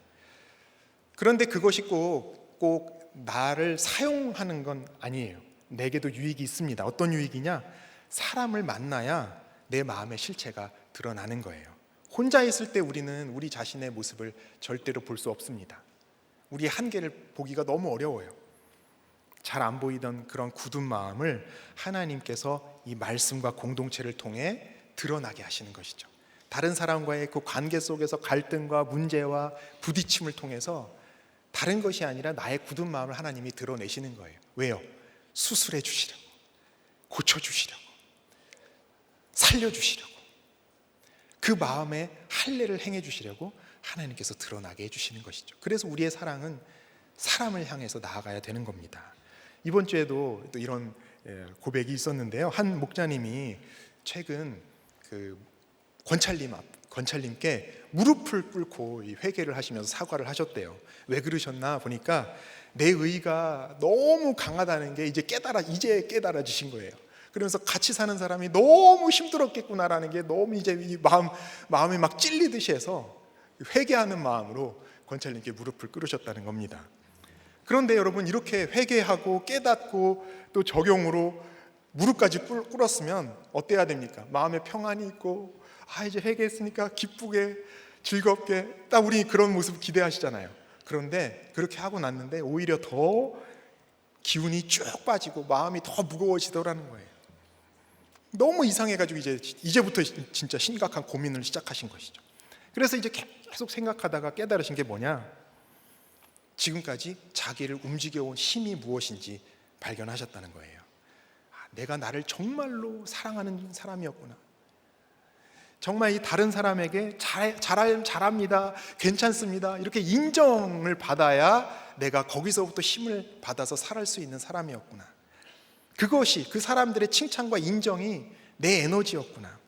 그런데 그것이 꼭 나를 사용하는 건 아니에요. 내게도 유익이 있습니다. 어떤 유익이냐? 사람을 만나야 내 마음의 실체가 드러나는 거예요. 혼자 있을 때 우리는 우리 자신의 모습을 절대로 볼 수 없습니다. 우리의 한계를 보기가 너무 어려워요. 잘 안 보이던 그런 굳은 마음을 하나님께서 이 말씀과 공동체를 통해 드러나게 하시는 것이죠. 다른 사람과의 그 관계 속에서 갈등과 문제와 부딪힘을 통해서 다른 것이 아니라 나의 굳은 마음을 하나님이 드러내시는 거예요. 왜요? 수술해 주시려고, 고쳐주시려고, 살려주시려고, 그 마음에 할례를 행해 주시려고 하나님께서 드러나게 해주시는 것이죠. 그래서 우리의 사랑은 사람을 향해서 나아가야 되는 겁니다. 이번 주에도 또 이런 고백이 있었는데요. 한 목자님이 최근 그 권찰님께 무릎을 꿇고 회개를 하시면서 사과를 하셨대요. 왜 그러셨나 보니까 내 의가 너무 강하다는 게 이제 깨달아지신 거예요. 그러면서 같이 사는 사람이 너무 힘들었겠구나라는 게 너무 이제 이 마음이 막 찔리듯이 해서 회개하는 마음으로 권찰님께 무릎을 꿇으셨다는 겁니다. 그런데 여러분, 이렇게 회개하고 깨닫고 또 적용으로 무릎까지 꿇었으면 어때야 됩니까? 마음에 평안이 있고, 이제 회개했으니까 기쁘게 즐겁게, 딱 우리 그런 모습 기대하시잖아요. 그런데 그렇게 하고 났는데 오히려 더 기운이 쭉 빠지고 마음이 더 무거워지더라는 거예요. 너무 이상해가지고 이제부터 진짜 심각한 고민을 시작하신 것이죠. 그래서 이제 계속 생각하다가 깨달으신 게 뭐냐? 지금까지 자기를 움직여온 힘이 무엇인지 발견하셨다는 거예요. 내가 나를 정말로 사랑하는 사람이었구나. 정말 이 다른 사람에게 잘합니다, 괜찮습니다, 이렇게 인정을 받아야 내가 거기서부터 힘을 받아서 살아갈 수 있는 사람이었구나. 그것이, 그 사람들의 칭찬과 인정이 내 에너지였구나.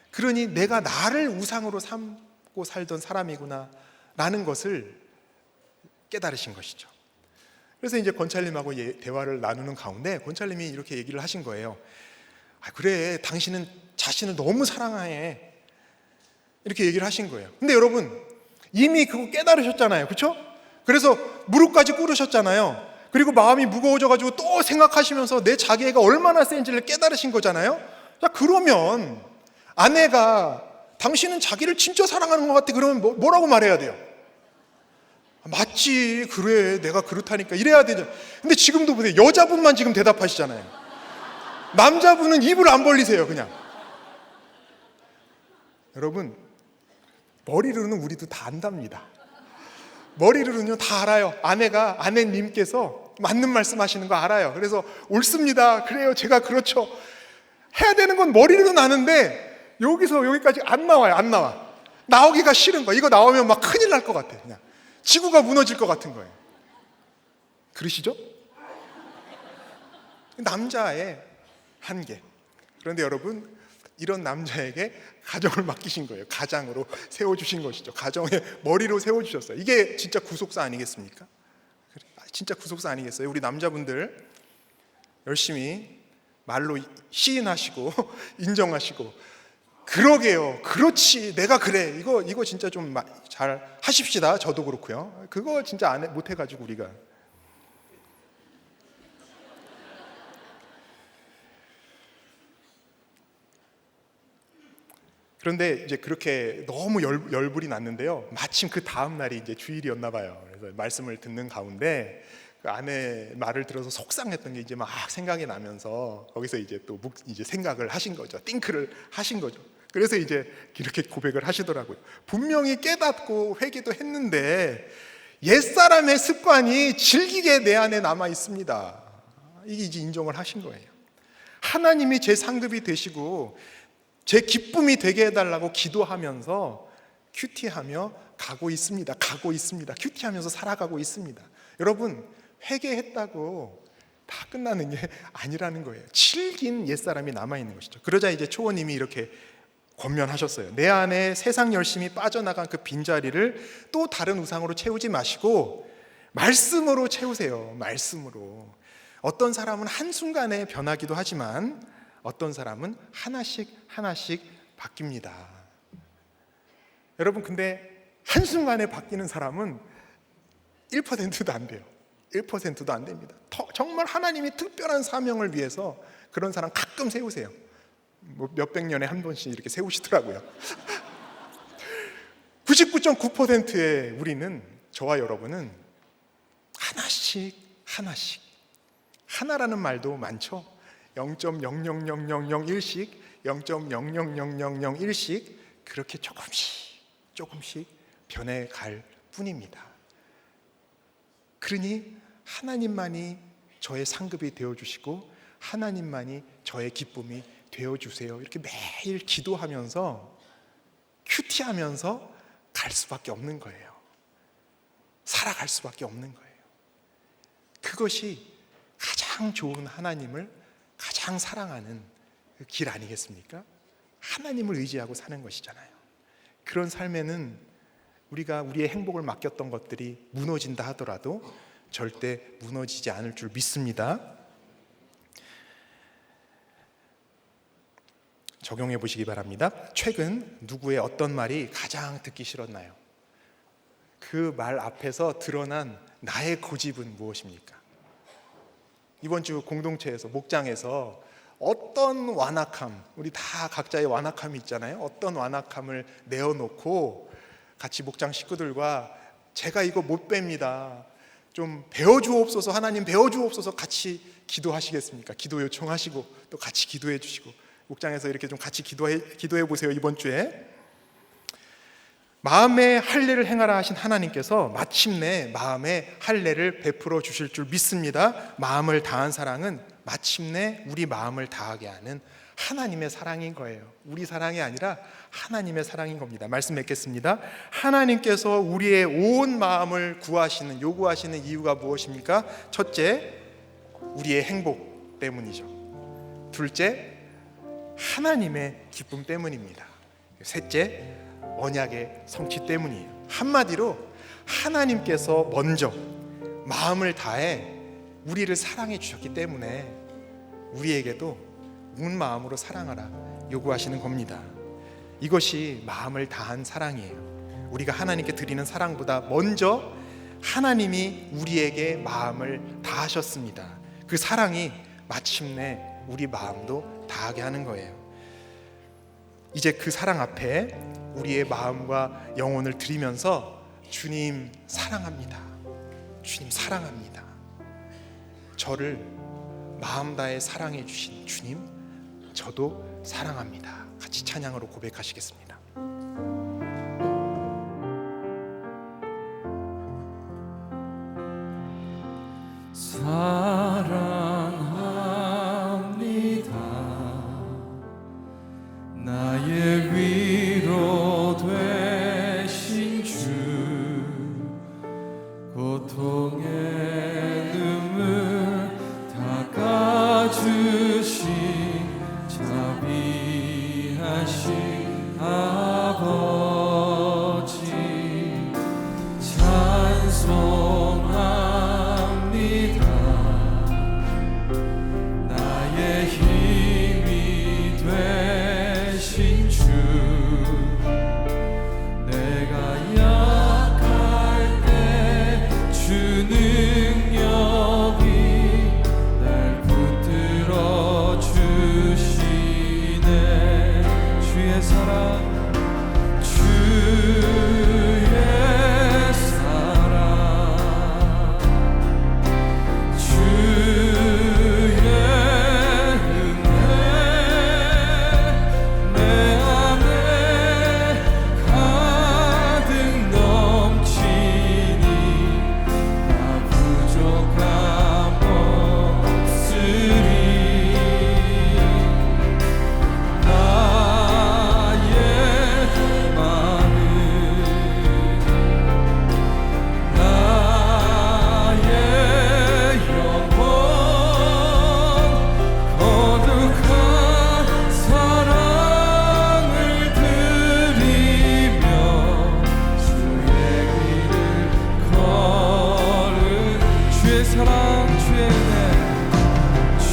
그러니 내가 나를 우상으로 삼고 살던 사람이구나 라는 것을 깨달으신 것이죠. 그래서 이제 권찰님하고 대화를 나누는 가운데 권찰님이 이렇게 얘기를 하신 거예요. 그래, 당신은 자신을 너무 사랑해. 이렇게 얘기를 하신 거예요. 근데 여러분 이미 그거 깨달으셨잖아요. 그렇죠? 그래서 무릎까지 꿇으셨잖아요. 그리고 마음이 무거워져가지고 또 생각하시면서 내 자기애가 얼마나 센지를 깨달으신 거잖아요. 자, 그러면 아내가 당신은 자기를 진짜 사랑하는 것 같아. 그러면 뭐라고 말해야 돼요? 맞지, 그래, 내가 그렇다니까 이래야 되죠. 근데 지금도 보세요. 여자분만 지금 대답하시잖아요. 남자분은 입을 안 벌리세요. 그냥. 여러분, 머리로는 우리도 다 안답니다. 머리로는요 다 알아요. 아내님께서 맞는 말씀 하시는 거 알아요. 그래서 옳습니다, 그래요, 제가 그렇죠, 해야 되는 건 머리로는 아는데 여기서 여기까지 안 나와요. 안 나와. 나오기가 싫은 거야. 이거 나오면 막 큰일 날 것 같아. 그냥 지구가 무너질 것 같은 거예요. 그러시죠? 남자의 한계. 그런데 여러분, 이런 남자에게 가정을 맡기신 거예요. 가장으로 세워주신 것이죠. 가정의 머리로 세워주셨어요. 이게 진짜 구속사 아니겠습니까? 진짜 구속사 아니겠어요? 우리 남자분들 열심히 말로 시인하시고 인정하시고, 그러게요, 그렇지, 내가 그래, 이거 진짜 좀 잘 하십시다. 저도 그렇고요. 그거 진짜 못해가지고 우리가. 그런데 이제 그렇게 너무 열불이 났는데요. 마침 그 다음 날이 이제 주일이었나 봐요. 그래서 말씀을 듣는 가운데 그 아내 말을 들어서 속상했던 게 이제 막 생각이 나면서 거기서 이제 또 이제 생각을 하신 거죠. 띵크를 하신 거죠. 그래서 이제 이렇게 고백을 하시더라고요. 분명히 깨닫고 회개도 했는데 옛사람의 습관이 질기게 내 안에 남아 있습니다. 이게 이제 인정을 하신 거예요. 하나님이 제 상급이 되시고 제 기쁨이 되게 해달라고 기도하면서 큐티하며 가고 있습니다. 큐티하면서 살아가고 있습니다. 여러분, 회개했다고 다 끝나는 게 아니라는 거예요. 질긴 옛사람이 남아있는 것이죠. 그러자 이제 초원님이 이렇게 권면하셨어요. 내 안에 세상 열심이 빠져나간 그 빈자리를 또 다른 우상으로 채우지 마시고 말씀으로 채우세요. 말씀으로. 어떤 사람은 한순간에 변하기도 하지만 어떤 사람은 하나씩 바뀝니다. 여러분, 근데 한순간에 바뀌는 사람은 1%도 안 돼요. 1%도 안 됩니다. 정말 하나님이 특별한 사명을 위해서 그런 사람 가끔 세우세요. 뭐 몇백 년에 한 번씩 이렇게 세우시더라고요. 99.9%의 우리는, 저와 여러분은 하나씩 하나라는 말도 많죠. 0.00001씩 0.00001씩 그렇게 조금씩 변해갈 뿐입니다. 그러니 하나님만이 저의 상급이 되어주시고 하나님만이 저의 기쁨이 되어주세요. 이렇게 매일 기도하면서 큐티하면서 갈 수밖에 없는 거예요. 살아갈 수밖에 없는 거예요. 그것이 가장 좋은 하나님을 가장 사랑하는 그 길 아니겠습니까? 하나님을 의지하고 사는 것이잖아요. 그런 삶에는 우리가 우리의 행복을 맡겼던 것들이 무너진다 하더라도 절대 무너지지 않을 줄 믿습니다. 적용해 보시기 바랍니다. 최근 누구의 어떤 말이 가장 듣기 싫었나요? 그 말 앞에서 드러난 나의 고집은 무엇입니까? 이번 주 공동체에서, 목장에서 어떤 완악함, 우리 다 각자의 완악함이 있잖아요. 어떤 완악함을 내어놓고 같이 목장 식구들과 제가 이거 못 뺍니다, 좀 배워주옵소서, 하나님 배워주옵소서 같이 기도하시겠습니까? 기도 요청하시고 또 같이 기도해 주시고, 목장에서 이렇게 좀 같이 기도해 보세요. 이번 주에 마음의 할례를 행하라 하신 하나님께서 마침내 마음의 할례를 베풀어 주실 줄 믿습니다. 마음을 다한 사랑은 마침내 우리 마음을 다하게 하는 하나님의 사랑인 거예요. 우리 사랑이 아니라 하나님의 사랑인 겁니다. 말씀 맺겠습니다. 하나님께서 우리의 온 마음을 요구하시는 이유가 무엇입니까? 첫째, 우리의 행복 때문이죠. 둘째, 하나님의 기쁨 때문입니다. 셋째, 언약의 성취 때문이에요. 한마디로 하나님께서 먼저 마음을 다해 우리를 사랑해 주셨기 때문에 우리에게도 온 마음으로 사랑하라 요구하시는 겁니다. 이것이 마음을 다한 사랑이에요. 우리가 하나님께 드리는 사랑보다 먼저 하나님이 우리에게 마음을 다하셨습니다. 그 사랑이 마침내 우리 마음도 다하게 하는 거예요. 이제 그 사랑 앞에 우리의 마음과 영혼을 드리면서 주님 사랑합니다. 주님 사랑합니다. 저를 마음 다해 사랑해 주신 주님, 저도 사랑합니다. 같이 찬양으로 고백하시겠습니다. 사랑합니다. 나의 위로 되신 주, 고통의 눈물 닦아주신 자비하신 아버지, 찬송합니다. 나의 힘이 되신 주, 내가 약할 때 주 능력이 날 붙들어 주시네. 주의 사랑, 주의 사랑, 주의 은혜 내 안에 가득 넘치니 나 부족함 없으리. 나의 마음, 나의 영혼, 거룩한 사랑을 드리며 주의 길을 걸은 주의 사랑, 주의 은혜, 주의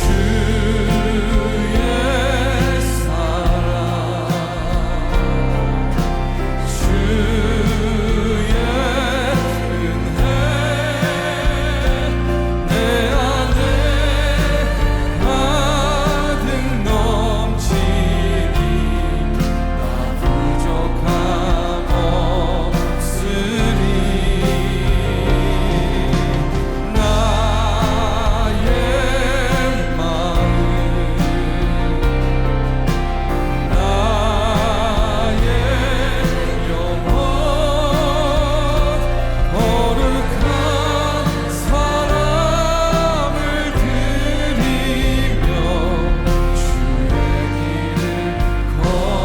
사랑, 주의 은혜 내 안에 가득 넘치니 나 부족함 없으리. 나의 마음, 나의 영혼, 거룩한 사랑을 드리며 주의 길을 걸으리.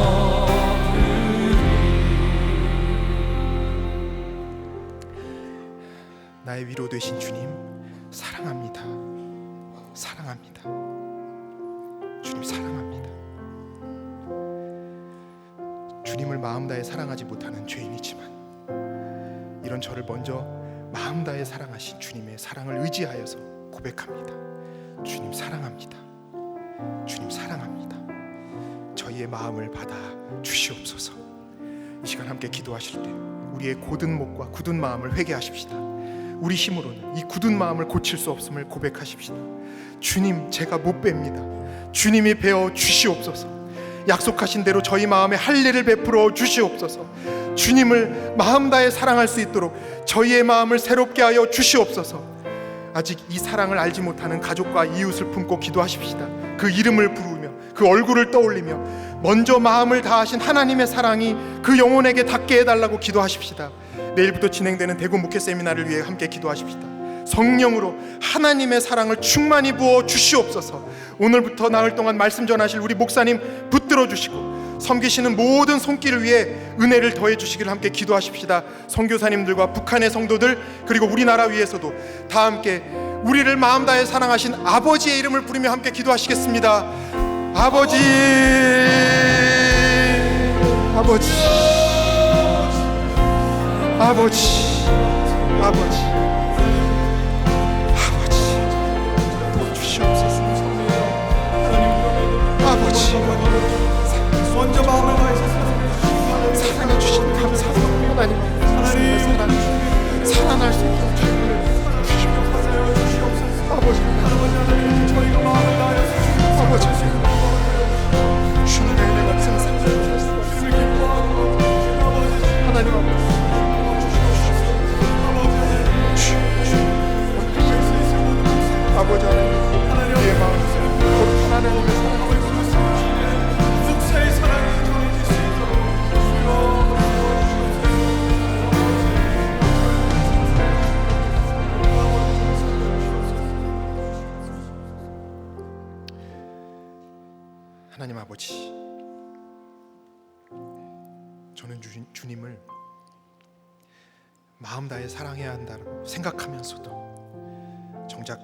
나의 위로 되신 주님 사랑합니다. 사랑합니다. 주님 사랑합니다. 주님을 마음 다해 사랑하지 못하는 죄인이지만 이런 저를 먼저 마음 다해 사랑하신 주님의 사랑을 의지하여서 고백합니다. 주님 사랑합니다. 주님 사랑합니다. 저희의 마음을 받아 주시옵소서. 이 시간 함께 기도하실 때 우리의 곧은 목과 굳은 마음을 회개하십시다. 우리 힘으로는 이 굳은 마음을 고칠 수 없음을 고백하십시다. 주님, 제가 못 뺍니다. 주님이 베어 주시옵소서. 약속하신 대로 저희 마음에 할례를 베풀어 주시옵소서. 주님을 마음 다해 사랑할 수 있도록 저희의 마음을 새롭게 하여 주시옵소서. 아직 이 사랑을 알지 못하는 가족과 이웃을 품고 기도하십시다. 그 이름을 부르며 그 얼굴을 떠올리며 먼저 마음을 다하신 하나님의 사랑이 그 영혼에게 닿게 해달라고 기도하십시다. 내일부터 진행되는 대구 목회 세미나를 위해 함께 기도하십시다. 성령으로 하나님의 사랑을 충만히 부어 주시옵소서. 오늘부터 나흘 동안 말씀 전하실 우리 목사님 붙들어 주시고 섬기시는 모든 손길을 위해 은혜를 더해 주시기를 함께 기도하십시다. 선교사님들과 북한의 성도들 그리고 우리나라 위에서도 다 함께 우리를 마음 다해 사랑하신 아버지의 이름을 부르며 함께 기도하시겠습니다. 아버지, 아버지, 아버지, 아버지, 아버지, 주시옵소서. 아버지, 먼저 마음을 다해서 하나님 하나님의 사랑 살아날 수 있도록 주님을 아버지 아버지 주님의 은혜가 항상 하나님 아버지 하나님 우리의 마음 거룩한 하나님의 사랑 하나님 아버지, 저는 주님을 마음 다해 사랑해야 한다고 생각하면서도 정작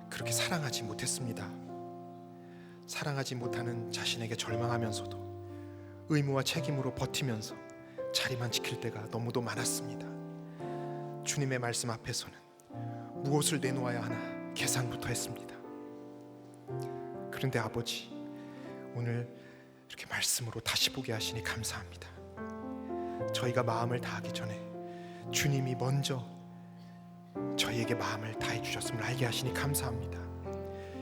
그렇게 사랑하지 못했습니다. 사랑하지 못하는 자신에게 절망하면서도 의무와 책임으로 버티면서 자리만 지킬 때가 너무도 많았습니다. 주님의 말씀 앞에서는 무엇을 내놓아야 하나 계산부터 했습니다. 그런데 아버지, 오늘 이렇게 말씀으로 다시 보게 하시니 감사합니다. 저희가 마음을 다하기 전에 주님이 먼저 저희에게 마음을 다해 주셨음을 알게 하시니 감사합니다.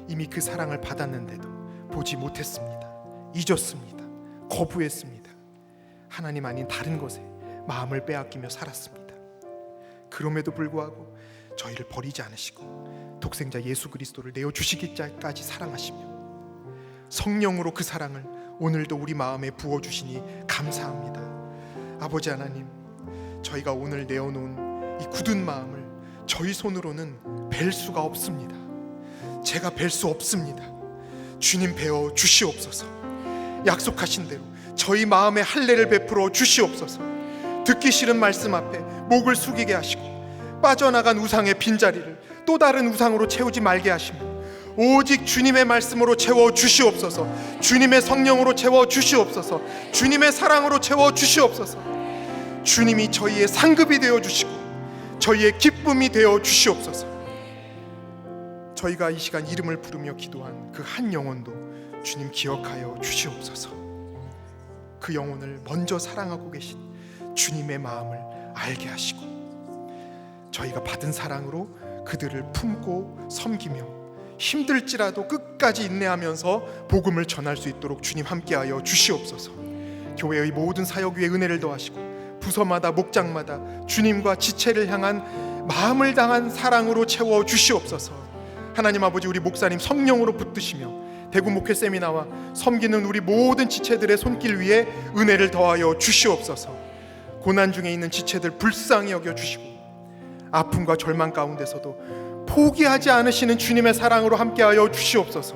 이미 그 사랑을 받았는데도 보지 못했습니다. 잊었습니다. 거부했습니다. 하나님 아닌 다른 것에 마음을 빼앗기며 살았습니다. 그럼에도 불구하고 저희를 버리지 않으시고 독생자 예수 그리스도를 내어주시기까지 사랑하시며 성령으로 그 사랑을 오늘도 우리 마음에 부어주시니 감사합니다. 아버지 하나님, 저희가 오늘 내어놓은 이 굳은 마음을 저희 손으로는 벨 수가 없습니다. 제가 벨 수 없습니다. 주님 베어 주시옵소서. 약속하신 대로 저희 마음에 할례를 베풀어 주시옵소서. 듣기 싫은 말씀 앞에 목을 숙이게 하시고 빠져나간 우상의 빈자리를 또 다른 우상으로 채우지 말게 하시며 오직 주님의 말씀으로 채워 주시옵소서. 주님의 성령으로 채워 주시옵소서. 주님의 사랑으로 채워 주시옵소서. 주님이 저희의 상급이 되어 주시고 저희의 기쁨이 되어 주시옵소서. 저희가 이 시간 이름을 부르며 기도한 그 한 영혼도 주님 기억하여 주시옵소서. 그 영혼을 먼저 사랑하고 계신 주님의 마음을 알게 하시고 저희가 받은 사랑으로 그들을 품고 섬기며 힘들지라도 끝까지 인내하면서 복음을 전할 수 있도록 주님 함께하여 주시옵소서. 교회의 모든 사역 위에 은혜를 더하시고 부서마다 목장마다 주님과 지체를 향한 마음을 당한 사랑으로 채워 주시옵소서. 하나님 아버지, 우리 목사님 성령으로 붙드시며 대구 목회 세미나와 섬기는 우리 모든 지체들의 손길 위에 은혜를 더하여 주시옵소서. 고난 중에 있는 지체들 불쌍히 여겨 주시고 아픔과 절망 가운데서도 포기하지 않으시는 주님의 사랑으로 함께하여 주시옵소서.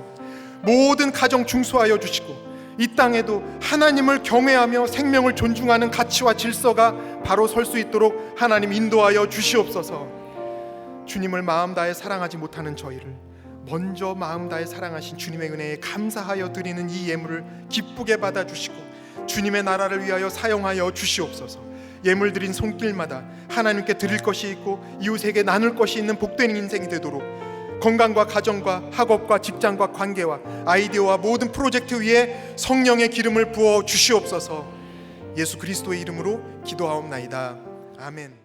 모든 가정 중수하여 주시고 이 땅에도 하나님을 경외하며 생명을 존중하는 가치와 질서가 바로 설 수 있도록 하나님 인도하여 주시옵소서. 주님을 마음 다해 사랑하지 못하는 저희를 먼저 마음 다해 사랑하신 주님의 은혜에 감사하여 드리는 이 예물을 기쁘게 받아주시고 주님의 나라를 위하여 사용하여 주시옵소서. 예물 드린 손길마다 하나님께 드릴 것이 있고 이웃에게 나눌 것이 있는 복된 인생이 되도록 건강과 가정과 학업과 직장과 관계와 아이디어와 모든 프로젝트 위에 성령의 기름을 부어 주시옵소서. 예수 그리스도의 이름으로 기도하옵나이다. 아멘.